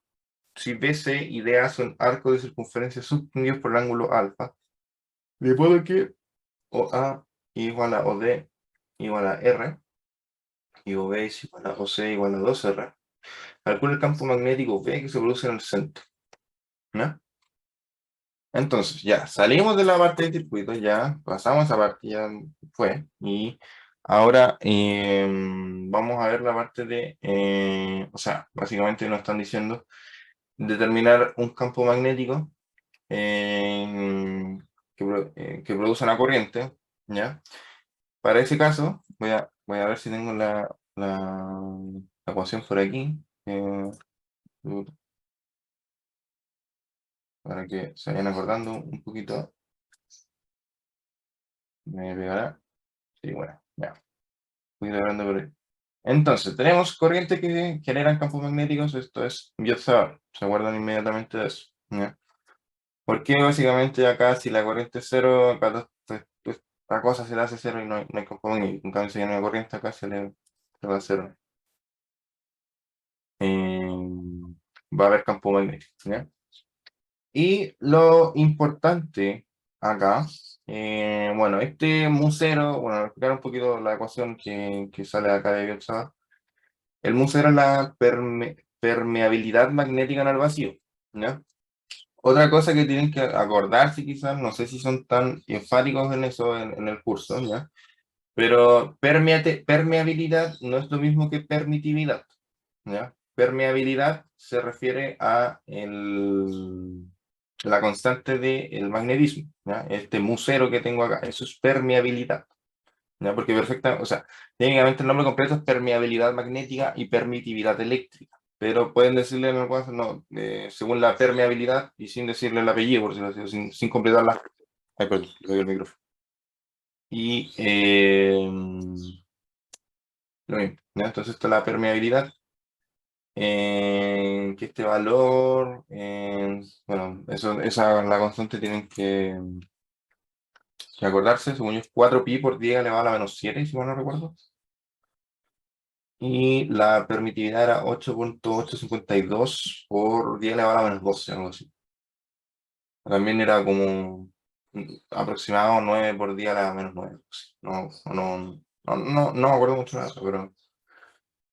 [SPEAKER 1] Si BC y DA son arcos de circunferencia subtendidos por el ángulo alfa, de modo que OA igual a OD igual a R, y OB es igual a OC igual a 2R, calcula el campo magnético B que se produce en el centro, ¿no? Entonces, ya salimos de la parte de circuito, ya pasamos esa parte, ya fue, y ahora vamos a ver la parte o sea, básicamente nos están diciendo determinar un campo magnético que produce una corriente, ¿ya? Para ese caso, voy a ver si tengo la ecuación por aquí, para que se vayan acordando un poquito. Me pegará. Sí, bueno, ya. Un poquito grande por ahí. Entonces, tenemos corrientes que generan campos magnéticos. Esto es Biot-Savart. Se guardan inmediatamente de eso, ¿ya? Porque básicamente acá, si la corriente es cero, acá esta cosa se le hace cero y no hay campo magnético. En cambio, si hay una corriente acá, se va a cero. Va a haber campo magnético, ¿ya? Y lo importante acá, bueno, este mu0, bueno, voy a explicar un poquito la ecuación que sale acá de Biot-Savart. El mu0 es la permeabilidad magnética en el vacío, ¿ya? Otra cosa que tienen que acordarse quizás, no sé si son tan enfáticos en eso en el curso, ¿ya? Pero permeabilidad no es lo mismo que permitividad, ¿ya? Permeabilidad se refiere a la constante del magnetismo, ¿ya? Este mu0 que tengo acá, eso es permeabilidad, ¿ya? Porque o sea, técnicamente el nombre completo es permeabilidad magnética y permitividad eléctrica, pero pueden decirle en el caso, no, según la permeabilidad y sin decirle el apellido, por decirlo así, sin completar la... Ay, perdón, le doy el micrófono. Y lo mismo, ¿ya? Entonces está la permeabilidad, que este valor, bueno, la constante tienen que acordarse, según yo es 4pi por 10 elevado a la menos 7, si mal no recuerdo. Y la permitividad era 8,852 por 10 elevado a la menos 12, algo así. También era como aproximado 9 por 10 a la menos 9. No me acuerdo mucho de eso, pero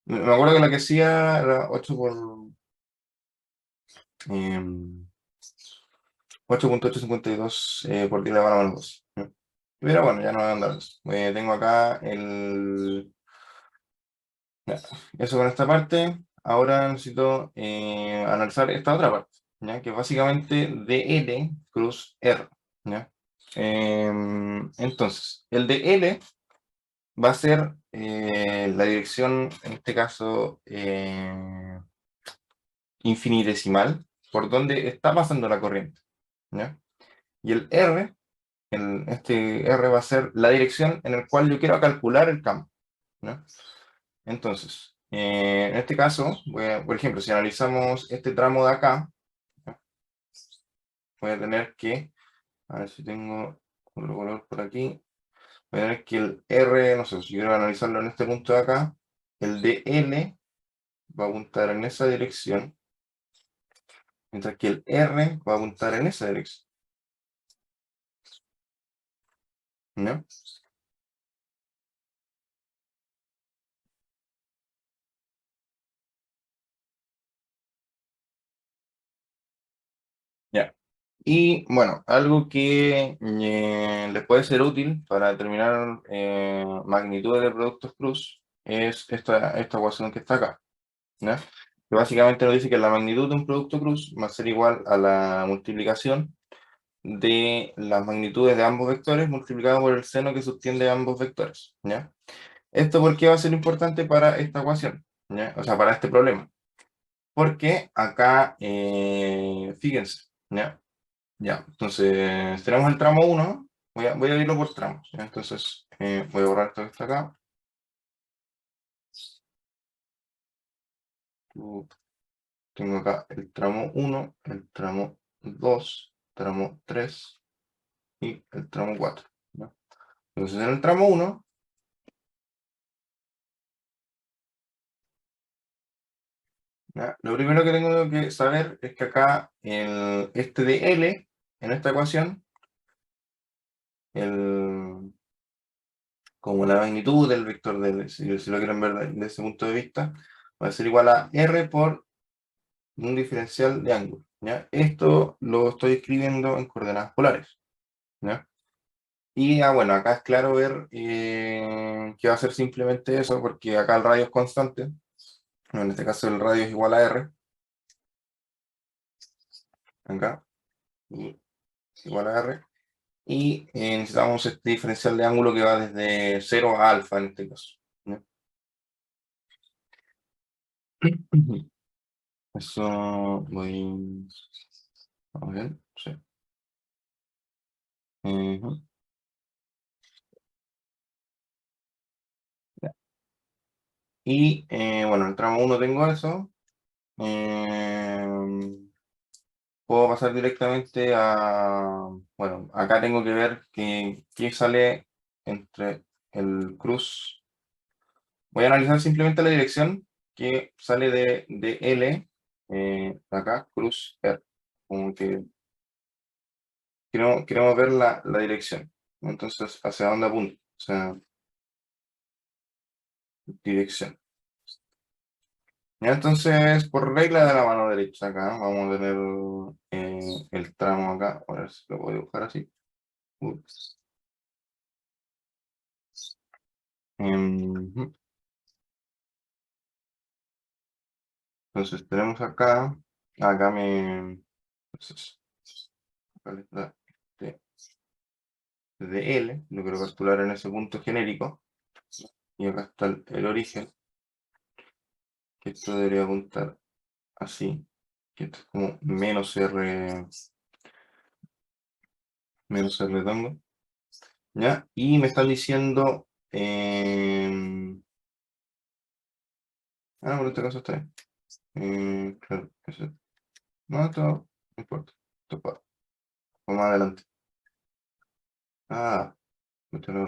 [SPEAKER 1] me acuerdo que la que hacía era 8,852 por 10 elevado a la menos 12, ¿no? Pero bueno, ya no voy a andar eso. Tengo acá ya, eso con esta parte. Ahora necesito analizar esta otra parte, ¿ya? Que es básicamente dl cruz r, ¿ya? Entonces, el dl va a ser la dirección, en este caso, infinitesimal, por donde está pasando la corriente, ¿ya? Y el r, este r va a ser la dirección en la cual yo quiero calcular el campo, ¿no? Entonces, en este caso, por ejemplo, si analizamos este tramo de acá, ¿ya? Voy a tener que, a ver si tengo otro color por aquí, voy a tener que el R, no sé, si quiero analizarlo en este punto de acá, el DL va a apuntar en esa dirección, mientras que el R va a apuntar en esa dirección, ¿no? Ya. Y bueno, algo que les puede ser útil para determinar magnitudes de productos cruz es esta ecuación que está acá. ¿ya? Que básicamente nos dice que la magnitud de un producto cruz va a ser igual a la multiplicación de las magnitudes de ambos vectores multiplicado por el seno que subtiende ambos vectores, ¿ya? ¿Esto por qué va a ser importante para esta ecuación? ¿Ya? O sea, para este problema. Porque acá, fíjense, ¿ya? Ya, entonces tenemos el tramo 1, voy a irlo por tramos, ¿ya? Entonces voy a borrar esto que está acá. Tengo acá el tramo 1, el tramo 2, tramo 3 y el tramo 4, ¿ya? Entonces en el tramo 1, ¿ya? Lo primero que tengo que saber es que acá este de L, en esta ecuación, como la magnitud del vector de L, si lo quieren ver desde ese punto de vista, va a ser igual a R por un diferencial de ángulo, ¿ya? Esto lo estoy escribiendo en coordenadas polares, ¿ya? Y bueno, acá es claro ver que va a ser simplemente eso, porque acá el radio es constante, en este caso el radio es igual a R, acá, y igual a R, y necesitamos este diferencial de ángulo que va desde 0 a alfa en este caso, ¿ya? Eso voy... Vamos bien, sí. Ujú. Ya. Y bueno, en el tramo 1 tengo eso. Puedo pasar directamente a... Bueno, acá tengo que ver qué sale entre el cruz. Voy a analizar simplemente la dirección que sale de L, acá, cruz R. Como que queremos ver la dirección, ¿no? Entonces, ¿hacia dónde apunta? O sea, dirección. Ya, entonces, por regla de la mano derecha acá, vamos a tener el tramo acá. A ver si lo puedo dibujar así. Ups. Ujú. Entonces tenemos acá entonces, acá está de, de L, lo quiero calcular en ese punto genérico, y acá está el origen, que esto debería apuntar así, que esto es como menos R tongo, ¿ya? Y me están diciendo, por este caso está bien, claro, no, esto no importa, esto para más adelante. Ah, esto no,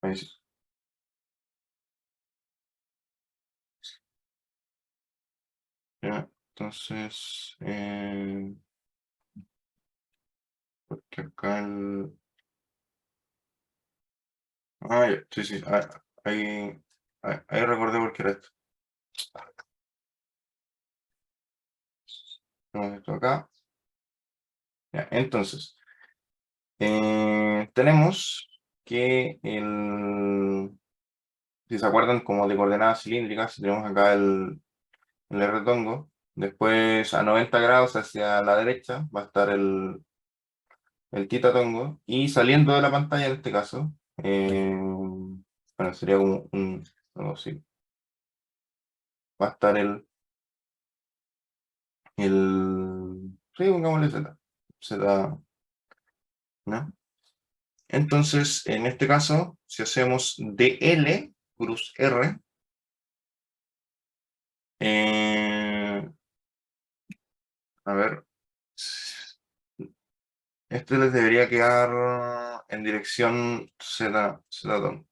[SPEAKER 1] ahí sí. Ya, entonces, porque acá ya, sí, sí, ahí, ahí recordé por qué era esto. Tenemos esto acá. Ya, entonces, tenemos que si se acuerdan como de coordenadas cilíndricas, tenemos acá el R tongo, después a 90 grados hacia la derecha va a estar el tita tongo, y saliendo de la pantalla en este caso, bueno, sería como algo así, va a estar sí, pongámosle Z, Z, ¿no? Entonces, en este caso, si hacemos DL cruz R, a ver, este les debería quedar en dirección Z, Z,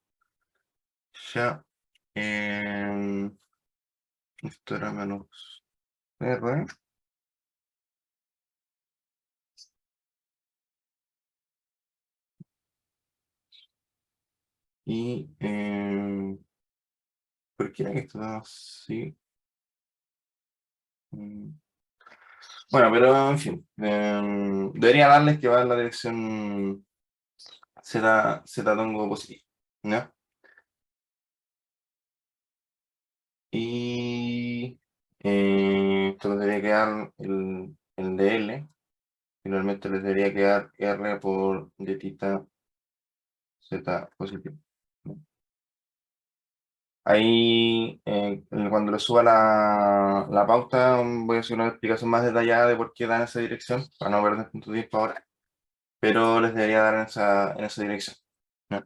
[SPEAKER 1] ya, esto era menos R, y, ¿por qué era que esto era así? Mm, Bueno, pero en fin, debería darles que va en la dirección Z tongo positivo, ¿ya? Y esto les debería quedar el de L. Finalmente les debería quedar R por de tita Z positivo. Ahí, cuando le suba la pauta, voy a hacer una explicación más detallada de por qué da en esa dirección, para no perder tanto tiempo ahora, pero les debería dar en esa dirección, ¿no?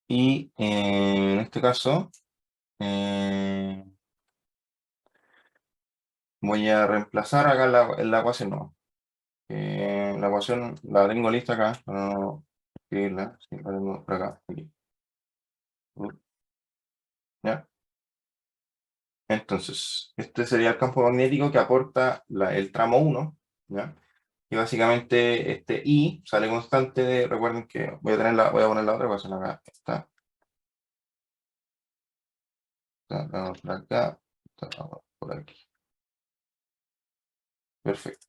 [SPEAKER 1] Y en este caso, voy a reemplazar acá en la ecuación, no. La ecuación la tengo lista acá, para no escribirla, sí, la tengo por acá, aquí. ¿Ya? Entonces, este sería el campo magnético que aporta el tramo 1, ¿ya? Y básicamente este I sale constante de, recuerden que voy a poner la otra ecuación acá, vamos por acá, vamos por aquí. Perfecto.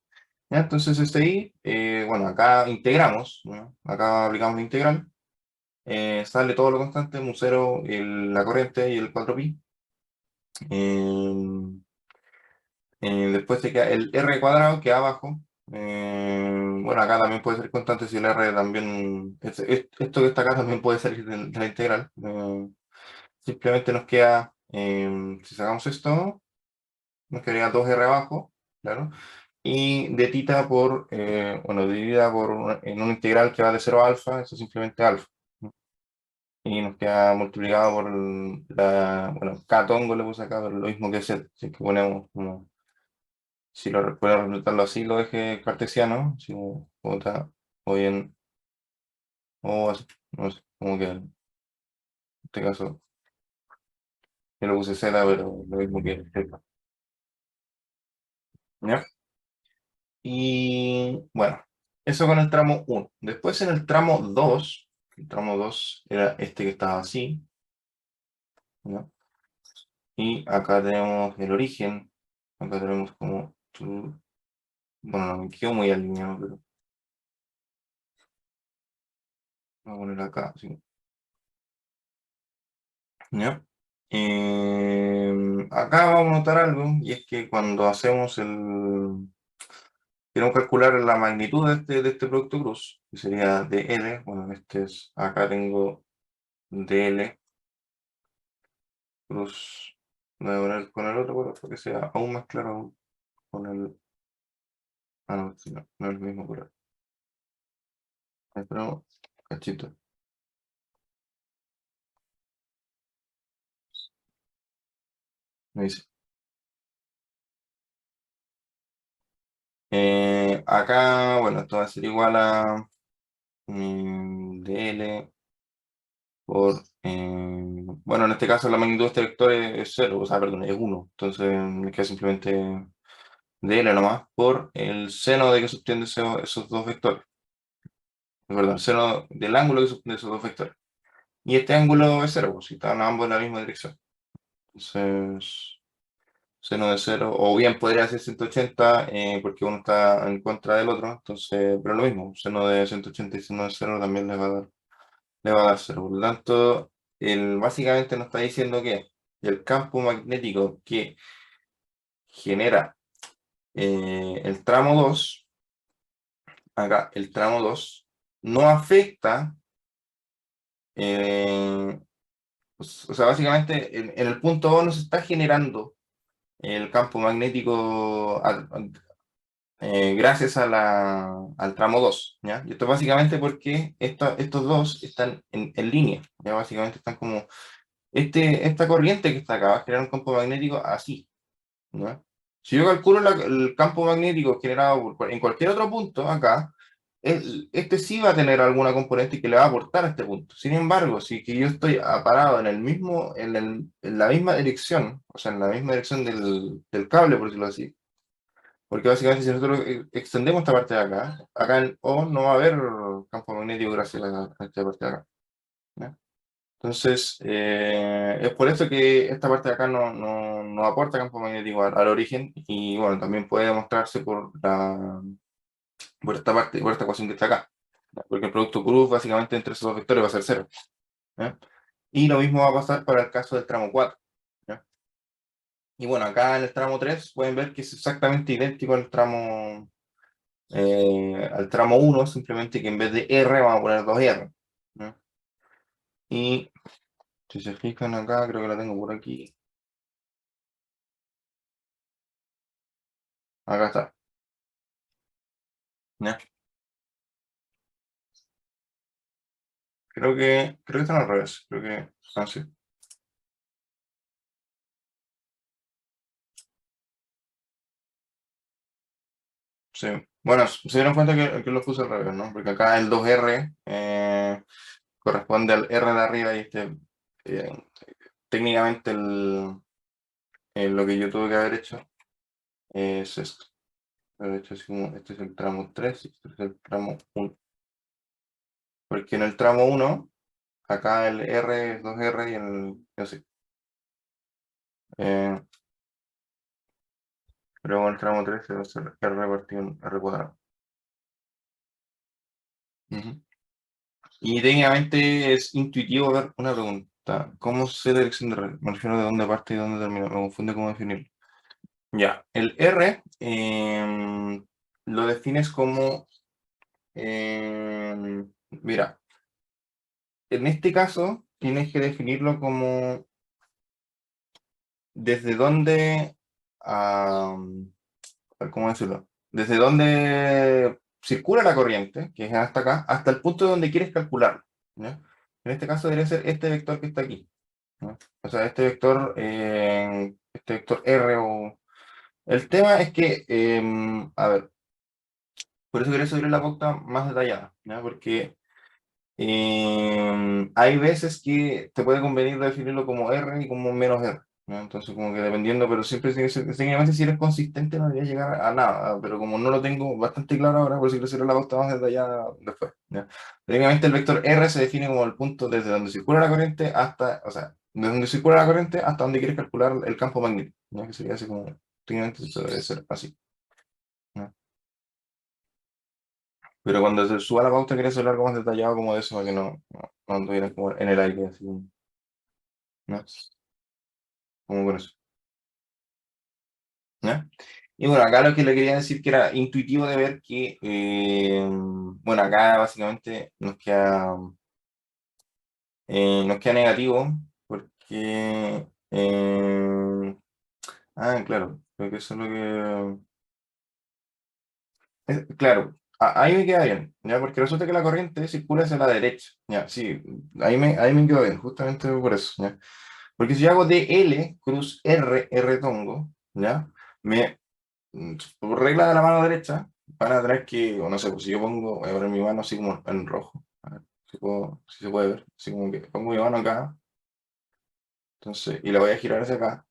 [SPEAKER 1] ¿Ya? Entonces este I, bueno, acá integramos, ¿no? Acá aplicamos la integral, sale todo lo constante, un 0, la corriente y el 4pi. Después se queda el r cuadrado que abajo. Bueno, acá también puede ser constante si el r también. Esto que está acá también puede salir de la integral. Simplemente nos queda, si sacamos esto, nos quedaría 2r abajo, claro. Y de tita por, bueno, dividida por en una integral que va de 0 a alfa, eso es simplemente alfa. Y nos queda multiplicado por bueno, k tongo le puse acá, pero lo mismo que z, si es que ponemos como. Si lo puedo representarlo así, lo deje cartesiano, si J o bien o así, no sé, como que en este caso yo lo puse Z, pero lo mismo que Z. ¿Ya? Y bueno, eso con el tramo 1. Después en el tramo 2 era este que estaba así, ¿ya? Y acá tenemos el origen, acá tenemos como, bueno, no me quedo muy alineado, pero voy a poner acá, sí. ¿Ya? Acá vamos a notar algo, y es que cuando hacemos queremos calcular la magnitud de este producto cruz, que sería dl, bueno, acá tengo dl cruz, voy a poner con el otro para que sea aún más claro aún, con el, no, sí, no es el mismo color, pero cachito, me dice. Acá, bueno, esto va a ser igual a dl por, bueno, en este caso la magnitud de este vector es 0, o sea, perdón, es 1, entonces me queda simplemente dl nomás por el seno de que subtiende esos dos vectores, perdón, el seno del ángulo que subtiende esos dos vectores. Y este ángulo es 0, pues, si están ambos en la misma dirección. Entonces, seno de 0, o bien podría ser 180, porque uno está en contra del otro, entonces, pero lo mismo, seno de 180 y seno de 0 también le va a dar 0. Por lo tanto, básicamente nos está diciendo que el campo magnético que genera el tramo 2, acá el tramo 2, no afecta, o sea, básicamente en el punto O no se está generando el campo magnético gracias al tramo 2, ¿ya? Y esto básicamente porque estos dos están en línea, ¿ya? Básicamente están como, esta corriente que está acá va a generar un campo magnético así, ¿no? Si yo calculo el campo magnético generado en cualquier otro punto acá, este sí va a tener alguna componente que le va a aportar a este punto. Sin embargo, si que yo estoy parado en la misma dirección, o sea, en la misma dirección del cable, por decirlo así, porque básicamente si nosotros extendemos esta parte de acá en O no va a haber campo magnético gracias a esta parte de acá, ¿ya? Entonces, es por eso que esta parte de acá no aporta campo magnético al origen, y bueno, también puede demostrarse por esta parte, por esta ecuación que está acá, ¿ya? Porque el producto cruz básicamente entre esos dos vectores va a ser 0, ¿ya? Y lo mismo va a pasar para el caso del tramo 4. ¿Ya? Y bueno, acá en el tramo 3 pueden ver que es exactamente idéntico al tramo 1, simplemente que en vez de R vamos a poner 2R. ¿Ya? Y si se fijan acá, creo que la tengo por aquí. Acá está. ¿Ya? Creo que están al revés. Creo que. Ah, sí. Sí. Bueno, se dieron cuenta que lo puse al revés, ¿no? Porque acá el 2R corresponde al R de arriba y eh, técnicamente lo que yo tuve que haber hecho es esto. Haber hecho así como, este es el tramo 3 y este es el tramo 1. Porque en el tramo 1, acá el R es 2R y así. Eh, Luego en el tramo 3 se va a hacer R partido en R cuadrado. Ujú. Y técnicamente es intuitivo ver una pregunta. ¿Cómo sé la dirección de red? Me refiero de dónde parte y dónde termina. Me confunde cómo definirlo. Ya, el R lo defines como, mira, en este caso tienes que definirlo como desde dónde, ¿cómo decirlo? Desde dónde circula la corriente, que es hasta acá, hasta el punto donde quieres calcularlo. ¿Ya? En este caso debería ser este vector que está aquí. ¿No? O sea, este vector R o... El tema es que, a ver, por eso quería subir la pauta más detallada, ¿ya? Porque hay veces que te puede convenir definirlo como R y como menos R, ¿no? Entonces, como que dependiendo, pero siempre tiene que ser, técnicamente si eres consistente no debería llegar a nada, pero como no lo tengo bastante claro ahora, por eso quiero hacer la pauta más detallada después, ¿ya? Técnicamente el vector R se define como el punto desde donde circula la corriente hasta, o sea, desde donde circula la corriente hasta donde quieres calcular el campo magnético, ¿ya? Que sería así como, técnicamente eso debe ser así, ¿no? Pero cuando se suba la pauta quería hacer algo más detallado como de eso, para que no anduviera como en el aire, así, ¿no? Como con eso, ¿ya? Y bueno, acá lo que le quería decir que era intuitivo de ver que, bueno, acá básicamente nos queda negativo porque, claro, creo que eso es lo que, claro, ahí me queda bien, ¿ya? Porque resulta que la corriente circula hacia la derecha, ¿ya? Sí, ahí me quedó bien, justamente por eso, ¿ya? Porque si yo hago DL cruz R tongo, ¿ya? Por regla de la mano derecha, van a tener que, o no sé, pues si yo voy a poner mi mano así como en rojo, a ver si se puede ver, así como que pongo mi mano acá, entonces, y la voy a girar hacia acá.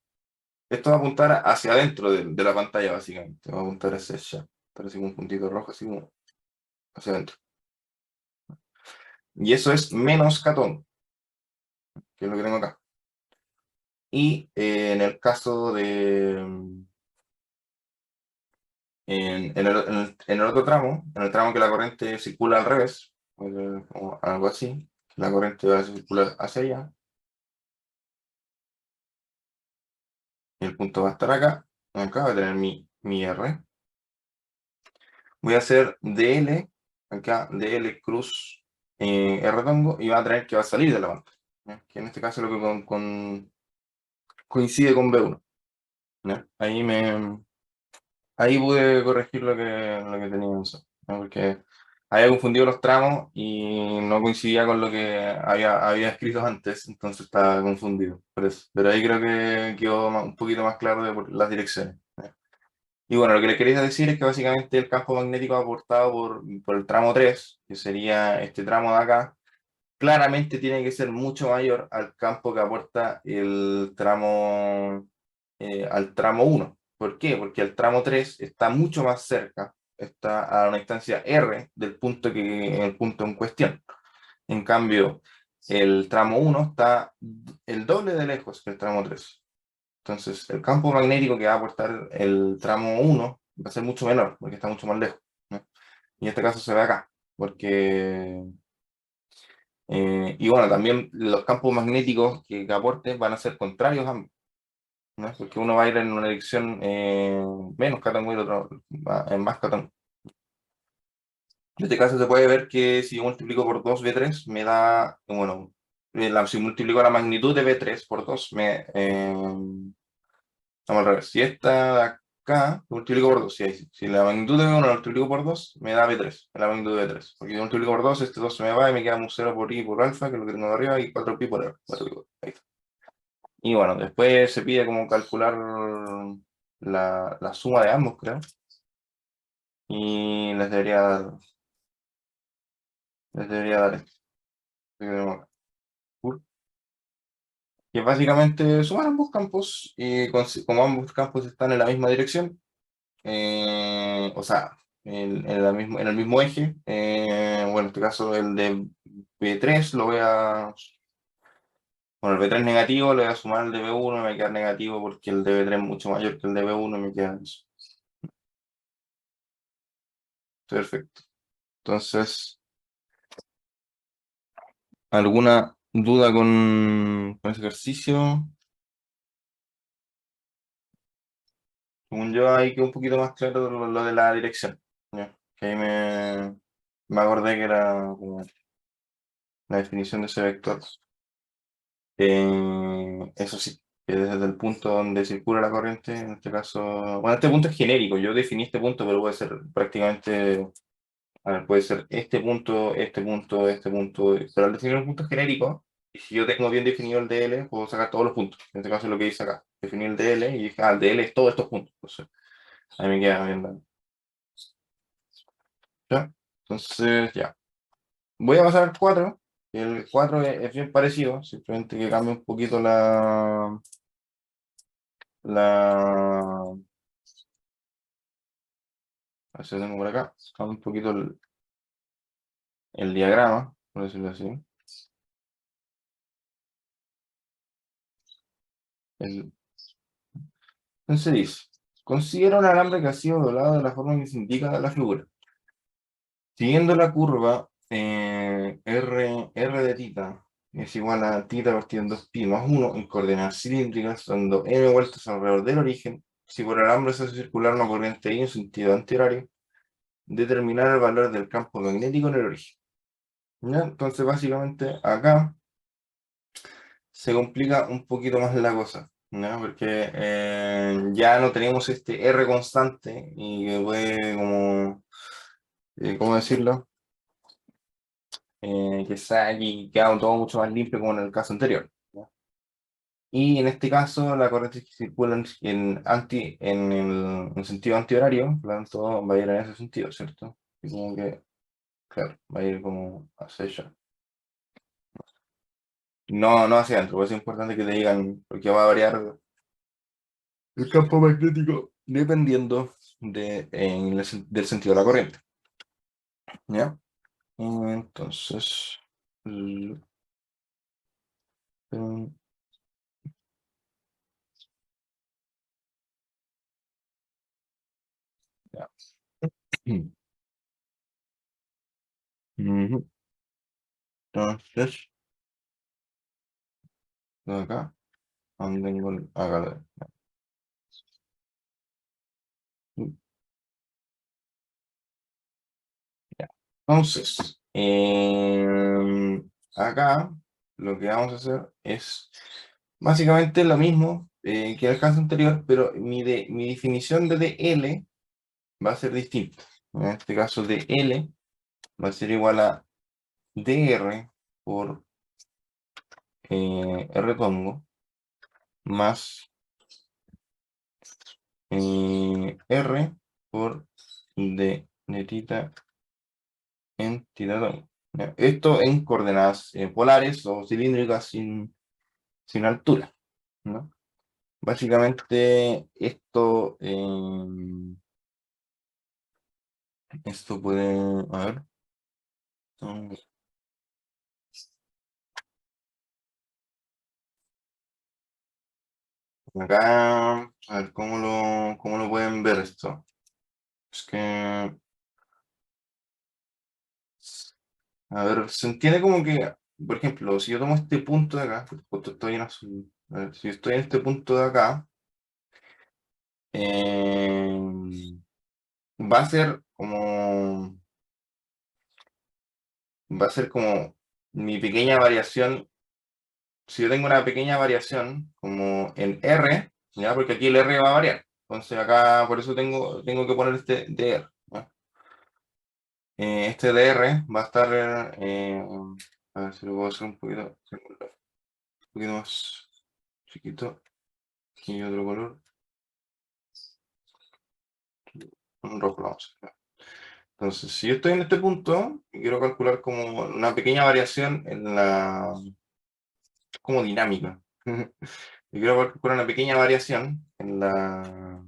[SPEAKER 1] Esto va a apuntar hacia adentro de la pantalla, básicamente, va a apuntar hacia allá, estar así como un puntito rojo, así como hacia adentro. Y eso es menos catón, que es lo que tengo acá. Y en el caso en el otro tramo, en el tramo que la corriente circula al revés, o algo así, la corriente va a circular hacia allá, y el punto va a estar acá va a tener mi R. Voy a hacer DL, acá DL cruz R tongo, y va a tener que va a salir de la pantalla, ¿ya? Que en este caso es lo que coincide con B1. ¿Ya? Ahí pude corregir lo que tenía en eso, ¿no? Porque había confundido los tramos y no coincidía con lo que había escrito antes, entonces estaba confundido por eso. Pero ahí creo que quedó un poquito más claro de las direcciones, ¿ya? Y bueno, lo que le quería decir es que básicamente el campo magnético aportado por el tramo 3, que sería este tramo de acá, claramente tiene que ser mucho mayor al campo que aporta al tramo 1. ¿Por qué? Porque el tramo 3 está mucho más cerca, está a una distancia R el punto en cuestión. En cambio, el tramo 1 está el doble de lejos que el tramo 3. Entonces, el campo magnético que va a aportar el tramo 1 va a ser mucho menor, porque está mucho más lejos, ¿no? Y en este caso se ve acá, porque Y bueno, también los campos magnéticos que aporte van a ser contrarios a ambos, ¿no? Porque uno va a ir en una dirección menos catango y el otro va en más catango. En este caso se puede ver que si yo multiplico por 2 V3 me da, bueno, si multiplico la magnitud de V3 por 2 vamos al revés. Si esta de acá lo multiplico por 2, si la magnitud de V1 la multiplico por 2 me da V3, la magnitud de V3. Porque si multiplico por 2, este 2 se me va y me queda un 0 por I por alfa, que es lo que tengo de arriba, y 4pi por R. 4pi ahí está. Y bueno, después se pide como calcular la suma de ambos, creo. Y les debería dar esto. Que tenemos acá. Que es básicamente sumar ambos campos y como ambos campos están en la misma dirección, o sea, en el mismo eje, bueno, en este caso el de B3 bueno, el B3 negativo le voy a sumar al de B1 y me va a quedar negativo porque el de B3 es mucho mayor que el de B1 y me queda eso. Perfecto. Entonces, ¿alguna duda con ese ejercicio? Según yo, ahí quedó un poquito más claro lo de la dirección. ¿Ya? Que ahí me acordé que era como la definición de ese vector. Eso sí, que desde el punto donde circula la corriente, en este caso, bueno, este punto es genérico, yo definí este punto, pero puede ser prácticamente, a ver, puede ser este punto, este punto, este punto, pero al definir un punto genérico, y si yo tengo bien definido el DL, puedo sacar todos los puntos. En este caso es lo que hice acá, definí el DL y dije, el DL es todos estos puntos. Entonces, ahí me queda bien dado. ¿Ya? Entonces, ya. Voy a pasar al 4. El 4 es bien parecido, simplemente que cambia un poquito la. A ver si lo tengo por acá. Cambia un poquito el diagrama, por decirlo así. El- Entonces dice, considera un alambre que ha sido doblado de la forma que se indica en la figura. Siguiendo la curva R de tita es igual a tita partido en 2pi más 1 en coordenadas cilíndricas, dando m vueltas alrededor del origen. Si por alambre se hace circular una corriente I en sentido antihorario, determinar el valor del campo magnético en el origen. ¿Ya? Entonces, básicamente, acá se complica un poquito más la cosa, ¿no? Porque ya no tenemos este R constante y que puede como, ¿cómo decirlo? Que está aquí, queda todo mucho más limpio como en el caso anterior, ¿no? Y en este caso, la corriente que circula en sentido antihorario, por lo tanto, va a ir en ese sentido, ¿cierto? Y como que, claro, va a ir como hacia allá. No, no hacia adentro, pues es importante que te digan, porque va a variar el campo magnético dependiendo del sentido de la corriente. ¿Ya? Entonces, l- mm, ya. Ujú. Entonces, de acá, donde tengo acá. Ya. Entonces, acá lo que vamos a hacer es básicamente lo mismo que el caso anterior, pero mi definición de DL va a ser distinta. En este caso, DL va a ser igual a dr por R tongo más R por D de tita en tita tongo. ¿Ya? Esto en coordenadas polares o cilíndricas sin altura, ¿no? Básicamente esto puede, a ver, mm, acá, a ver, ¿cómo lo pueden ver esto? Es que, a ver, se entiende como que por ejemplo, si yo tomo este punto de acá, justo estoy en azul, a ver, si estoy en este punto de acá, va a ser como, va a ser como mi pequeña variación. Si yo tengo una pequeña variación como en R, ¿ya? Porque aquí el R va a variar. Entonces acá por eso tengo que poner este DR, ¿ya? Este DR va a estar, a ver si lo puedo hacer un poquito más chiquito. Aquí otro color, un rojo lo vamos a hacer. Entonces, si yo estoy en este punto y quiero calcular como una pequeña variación en la, como dinámica. Y quiero calcular una pequeña variación en la,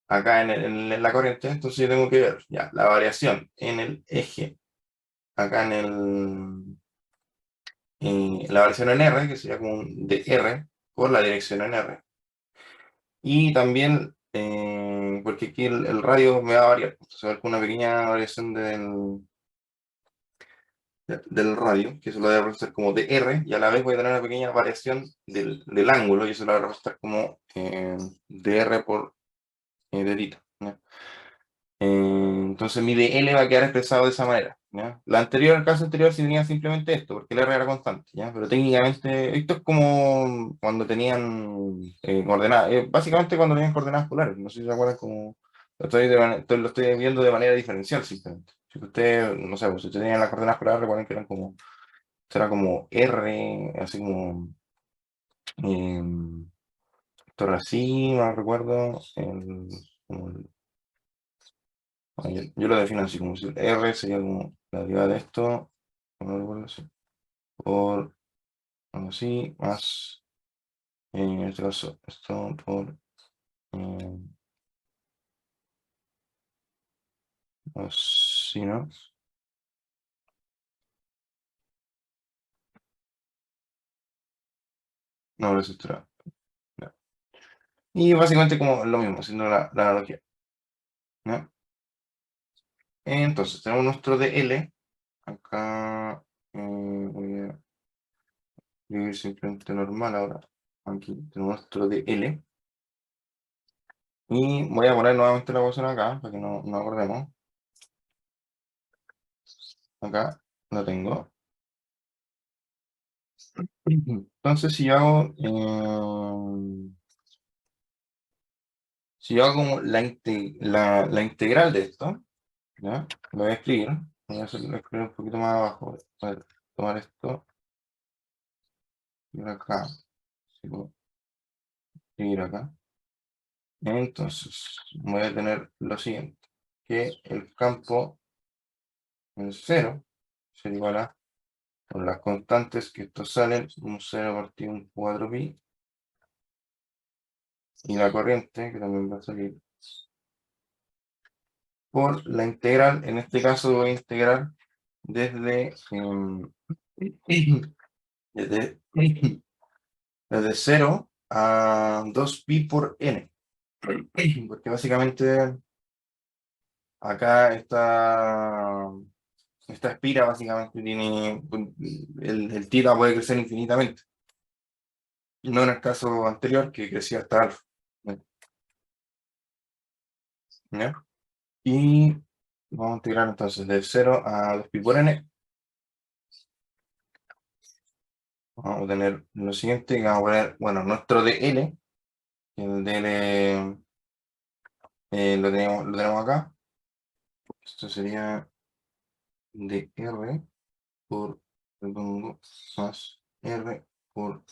[SPEAKER 1] acá en la corriente, entonces yo tengo que ver ya la variación en el eje, acá en la variación en R, que sería como un dr por la dirección en R. Y también, porque aquí el radio me va a variar, entonces va a haber una pequeña variación del radio, que eso lo voy a representar como dr, y a la vez voy a tener una pequeña variación del ángulo, y eso lo voy a representar como dr por de θ, ¿no? Entonces mi dl va a quedar expresado de esa manera, ¿ya? El caso anterior sí tenía simplemente esto, porque el r era constante, ¿ya? Pero técnicamente esto es como cuando tenían coordenadas, básicamente cuando tenían coordenadas polares, no sé si se acuerdan como, lo estoy viendo de manera diferencial simplemente. Si usted, no sé, pues, si usted tenía las coordenadas polares, recuerden que eran como, será como r, así como, torre así, no recuerdo, como yo lo defino así, como si R sería como la derivada de esto, no recuerdo así, por algo así, más, en este caso, esto por eh, así, ¿no? No, lo estructura. No. Y básicamente como lo mismo, haciendo la analogía, ¿no? Entonces, tenemos nuestro DL, acá voy a escribir simplemente normal ahora, aquí tenemos nuestro DL, y voy a poner nuevamente la ecuación acá, para que no acordemos, acá lo tengo. Entonces, si yo hago como la integral de esto, ¿ya? Lo voy a escribir, voy a escribir un poquito más abajo, voy a tomar esto y acá, así puedo escribir acá. Entonces, voy a tener lo siguiente, que el campo en cero será igual a, por las constantes que estos salen, un 0 partido un 4pi, y la corriente, que también va a salir, por la integral, en este caso voy a integrar desde, desde, desde 0 a 2pi por n, porque básicamente acá esta espira básicamente tiene, el tita puede crecer infinitamente, no en el caso anterior que crecía hasta alfa, ¿ya? Y vamos a integrar entonces de 0 a 2pi por n. Vamos a tener lo siguiente, que vamos a poner, bueno, nuestro dl, que el dl lo tenemos acá. Esto sería dr por redondo más r por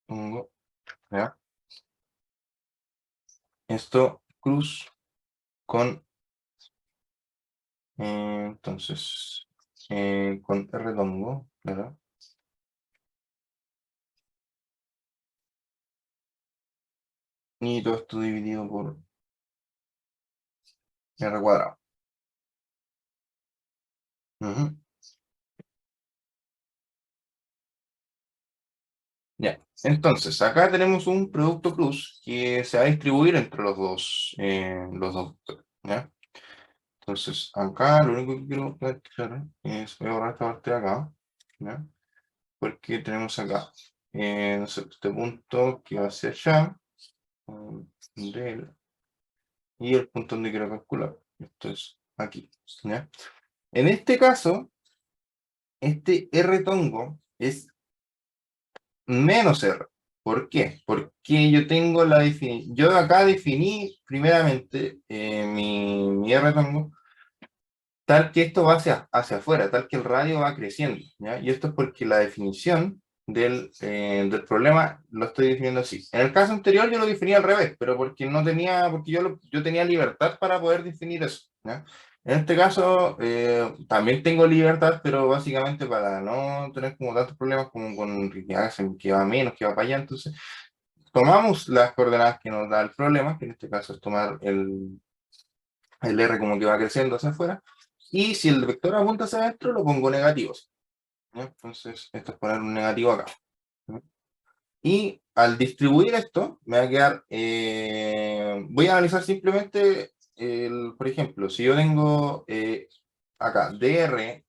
[SPEAKER 1] hongo, ¿ya? Esto cruz con, entonces, con r dongo, ¿verdad? Y todo esto dividido por r cuadrado. Ujú. Ya, entonces, acá tenemos un producto cruz que se va a distribuir entre los dos, ¿ya? Entonces, acá lo único que quiero plantear es, voy a borrar esta parte de acá, ¿ya? Porque tenemos acá, no sé, este punto que va hacia allá, del, y el punto donde quiero calcular. Esto es aquí, ¿ya? En este caso, este R tongo es menos R. ¿Por qué? Porque yo tengo la definición, yo acá definí primeramente mi R tongo tal que esto va hacia afuera, tal que el radio va creciendo, ¿ya? Y esto es porque la definición del problema lo estoy definiendo así. En el caso anterior yo lo definí al revés, pero porque no tenía, porque yo tenía libertad para poder definir eso, ¿ya? En este caso también tengo libertad, pero básicamente para no tener como tantos problemas como con que va menos, que va para allá, entonces tomamos las coordenadas que nos da el problema, que en este caso es tomar el R como que va creciendo hacia afuera, y si el vector apunta hacia adentro, lo pongo negativo, ¿no? Entonces, esto es poner un negativo acá, ¿no? Y al distribuir esto, me va a quedar, voy a analizar simplemente, por ejemplo, si yo tengo acá dr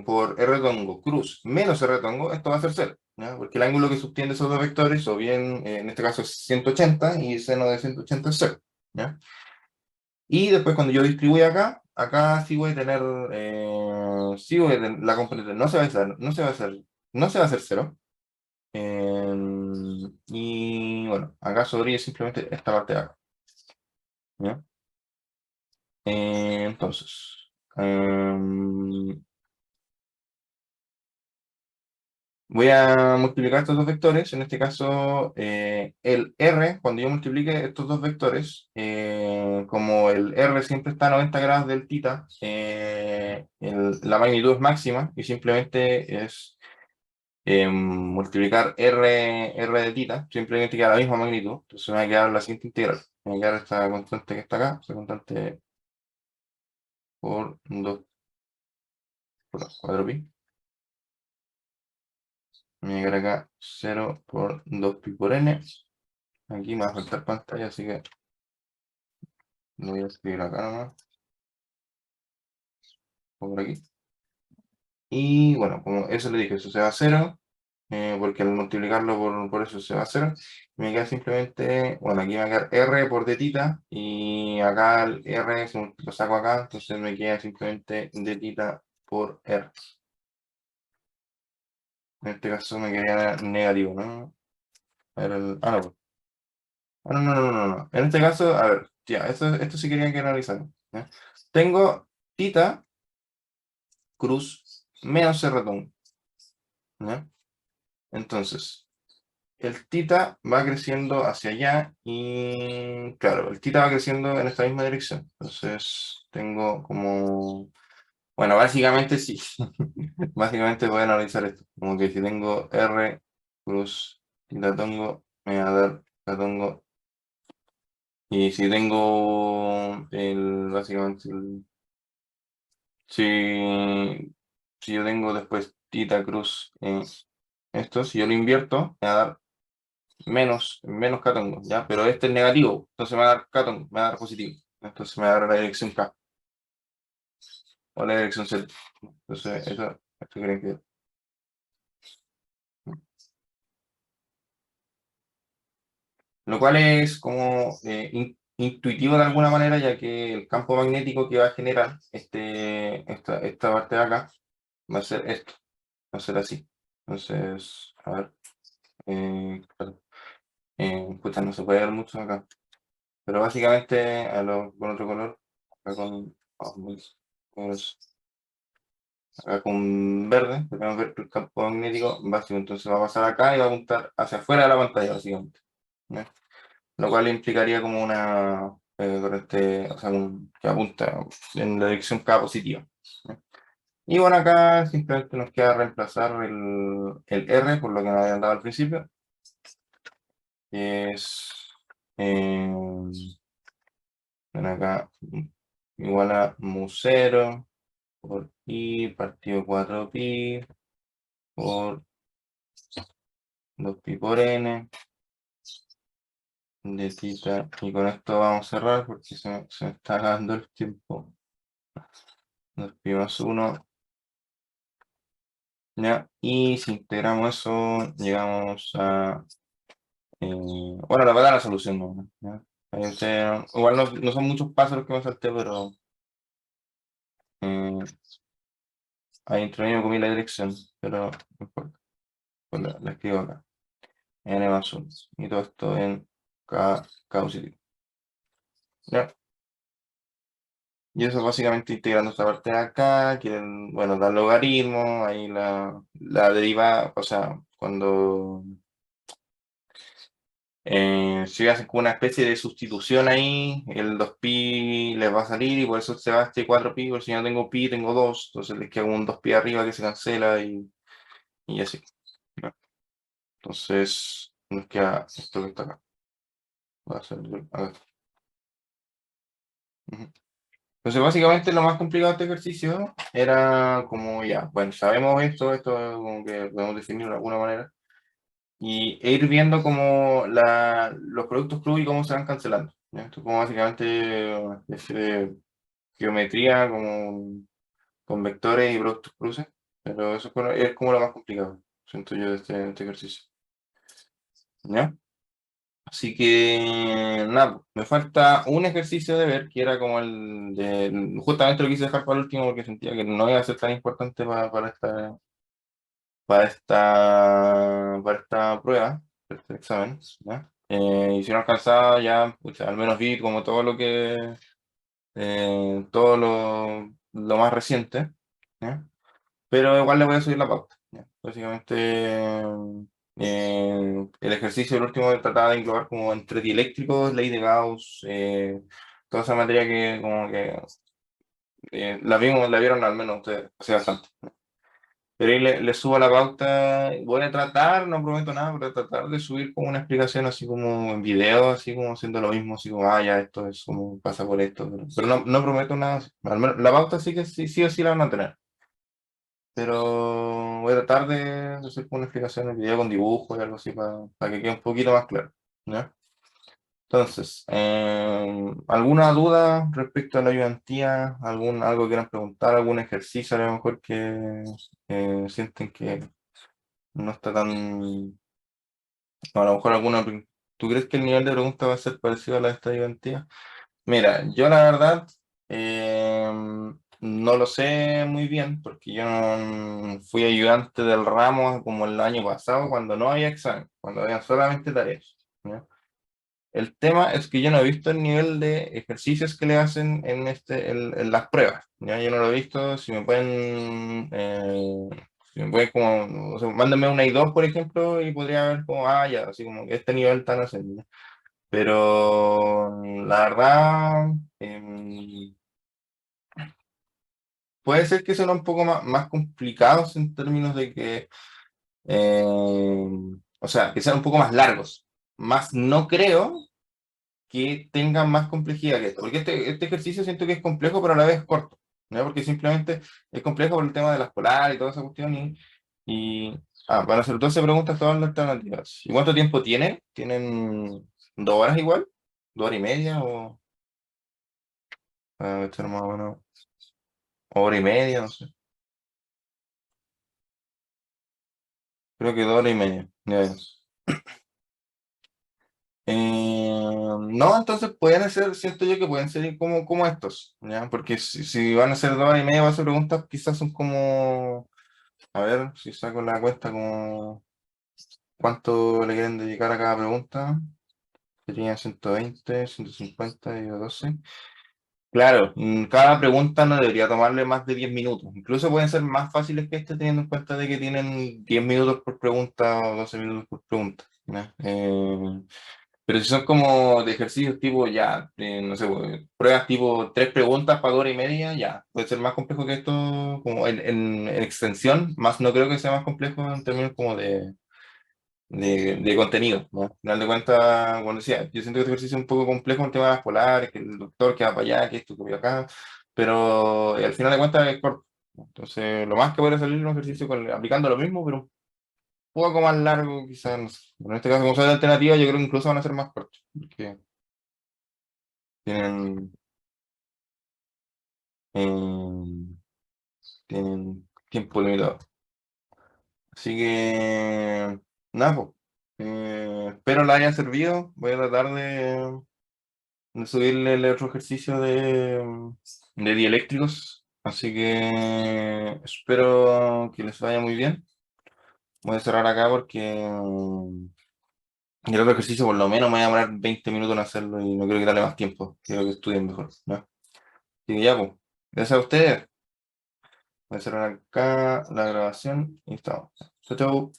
[SPEAKER 1] por r tongo cruz menos r tongo, esto va a ser cero, ¿no? Porque el ángulo que subtiende esos dos vectores, o bien en este caso es 180 y seno de 180 es cero, ¿no? Y después cuando yo distribuyo acá, acá sí voy a tener, la componente, no se va a hacer, no se va a hacer cero. Y bueno, acá sobrevive simplemente esta parte de acá, ¿ya? Entonces, voy a multiplicar estos dos vectores. En este caso, el R, cuando yo multiplique estos dos vectores, como el R siempre está a 90 grados del tita, la magnitud es máxima y simplemente es multiplicar R de tita, simplemente queda la misma magnitud. Entonces me va a quedar la siguiente integral. Me va a quedar esta constante que está acá, esta constante por 2 por 4pi. Me va a quedar acá 0 por 2pi por n. Aquí me va a faltar pantalla, así que lo voy a escribir acá nomás, por aquí. Y bueno, como eso le dije, eso se va a 0, porque al multiplicarlo por eso se va a 0. Me queda simplemente, bueno, aquí me va a quedar R por d tita, y acá el R lo saco acá, entonces me queda simplemente d tita por R. En este caso me queda negativo, ¿no? A ver, no, pues. No, no, no, no, no. En este caso, a ver, ya, esto sí quería que analizar, ¿ya? Tengo tita cruz menos R tongo, ¿ya? Entonces, el tita va creciendo hacia allá y, claro, el tita va creciendo en esta misma dirección. Entonces, tengo como, bueno, básicamente sí. Básicamente voy a analizar esto. Como que si tengo R cruz tita tongo, me va a dar tita tongo. Y si tengo básicamente, si yo tengo después tita cruz esto, si yo lo invierto, me va a dar menos catongo, ¿ya? Pero este es negativo, entonces me va a dar catongo, me va a dar positivo. Entonces me va a dar la dirección K o la dirección Z. Entonces, esto creen que. Lo cual es como intuitivo de alguna manera, ya que el campo magnético que va a generar esta parte de acá va a ser esto, va a ser así. Entonces, a ver, claro, pucha, no se puede ver mucho acá, pero básicamente con otro color, acá pues, acá con verde, podemos ver que el campo magnético básico, entonces va a pasar acá y va a apuntar hacia afuera de la pantalla, básicamente, ¿no? Lo cual implicaría como una corriente, o sea, que apunta en la dirección K positiva, ¿no? Y bueno, acá simplemente nos queda reemplazar el R por lo que nos habían dado al principio, que es, bueno, acá igual a mu0 por i partido 4pi por 2pi por n de tita. Y con esto vamos a cerrar porque se me está acabando el tiempo. 2pi más 1. ¿Ya? Y si integramos eso, llegamos a... bueno, la verdad la solución no. ¿Ya? Ahí igual no son muchos pasos los que me salté, pero ahí entre medio comí la dirección, pero no importa. Pues la escribo acá. N más 1. Y todo esto en K positivo. ¿Ya? Y eso básicamente integrando esta parte de acá, quieren, bueno, dar logaritmo, ahí la deriva, o sea, cuando si hacen como una especie de sustitución ahí, el 2pi les va a salir y por eso se va este 4pi, porque si no tengo pi, tengo 2, entonces les queda un 2pi arriba que se cancela y así. ¿No? Entonces nos queda esto que está acá. Va a ser, a ver. Ujú. Entonces básicamente lo más complicado de este ejercicio era como ya, bueno, sabemos esto como que podemos definirlo de alguna manera, e ir viendo como los productos cruz y cómo se van cancelando. ¿Ya? Esto es como básicamente una especie de geometría como con vectores y productos cruces, pero eso es como lo más complicado, siento yo, de este ejercicio. ¿Ya? Así que nada, me falta un ejercicio de ver, que era como justamente lo quise dejar para el último porque sentía que no iba a ser tan importante para esta prueba, para este examen. ¿Ya? Y si no alcanzaba ya, pues, al menos vi como todo lo más reciente. ¿Ya? Pero igual le voy a subir la pauta. ¿Ya? Básicamente, el ejercicio del último trataba de englobar como entre dieléctricos, ley de Gauss, toda esa materia que como que la vieron al menos ustedes hace bastante. Pero ahí le subo la pauta, voy a tratar, no prometo nada, pero tratar de subir como una explicación así como en video, así como haciendo lo mismo, así como, ya, esto es como pasa por esto, pero no prometo nada, al menos la pauta sí que sí o sí la van a tener, pero voy a tratar de hacer como una explicación en video con dibujos y algo así para que quede un poquito más claro, ¿ya? Entonces, ¿alguna duda respecto a la ayudantía? ¿Algo que quieran preguntar? ¿Algún ejercicio a lo mejor que sienten que no está tan... A lo mejor alguna... ¿Tú crees que el nivel de pregunta va a ser parecido a la de esta ayudantía? Mira, yo la verdad no lo sé muy bien porque yo no fui ayudante del ramo como el año pasado cuando no había examen, cuando había solamente tareas. ¿Ya? El tema es que yo no he visto el nivel de ejercicios que le hacen en las pruebas. ¿Ya? Yo no lo he visto. Si me pueden como, o sea, mándenme una I2, por ejemplo, y podría ver como, ya, así como que este nivel están haciendo. Pero la verdad, puede ser que sean un poco más complicados en términos de que, o sea, que sean un poco más largos. Más no creo que tengan más complejidad que esto. Porque este ejercicio siento que es complejo, pero a la vez corto. ¿No? Porque simplemente es complejo por el tema de las polares y toda esa cuestión. Van a ser 12 preguntas todas las alternativas. ¿Y cuánto tiempo tienen? ¿Tienen 2 horas igual? ¿2 horas y media? O estar más o menos hora y media, no sé. Creo que 2 horas y media. Ya es. No, entonces pueden ser, siento yo que pueden ser como estos, ¿ya? Porque si van a ser 2 horas y media, va a ser preguntas, quizás son como, a ver, si saco la cuenta, como cuánto le quieren dedicar a cada pregunta, serían 120, 150 y 12. Claro, cada pregunta no debería tomarle más de 10 minutos. Incluso pueden ser más fáciles que este, teniendo en cuenta de que tienen 10 minutos por pregunta o 12 minutos por pregunta, ¿ya? Pero si son como de ejercicios tipo ya, no sé, pues, pruebas tipo 3 preguntas para 2 horas y media, ya, puede ser más complejo que esto, como en extensión, más no creo que sea más complejo en términos como de contenido, ¿no? Al final de cuentas, cuando decía, yo siento que este ejercicio es un poco complejo en el tema de las polares, que el doctor que va para allá, que esto que voy acá, pero al final de cuentas es corto. Entonces, lo más que puede salir es un ejercicio aplicando lo mismo, pero un poco más largo, quizás, no sé. Pero en este caso, como son de alternativa, yo creo que incluso van a ser más cortos, porque tienen Tienen tiempo limitado. Así que, nada, pues. Espero la haya servido. Voy a tratar de subirle el otro ejercicio de dieléctricos. Así que espero que les vaya muy bien. Voy a cerrar acá porque el otro ejercicio por lo menos me va a demorar 20 minutos en hacerlo y no quiero quitarle más tiempo. Quiero que estudien mejor, ¿no? Así que ya, pues. Gracias a ustedes. Voy a cerrar acá la grabación y estamos. Chau, chau.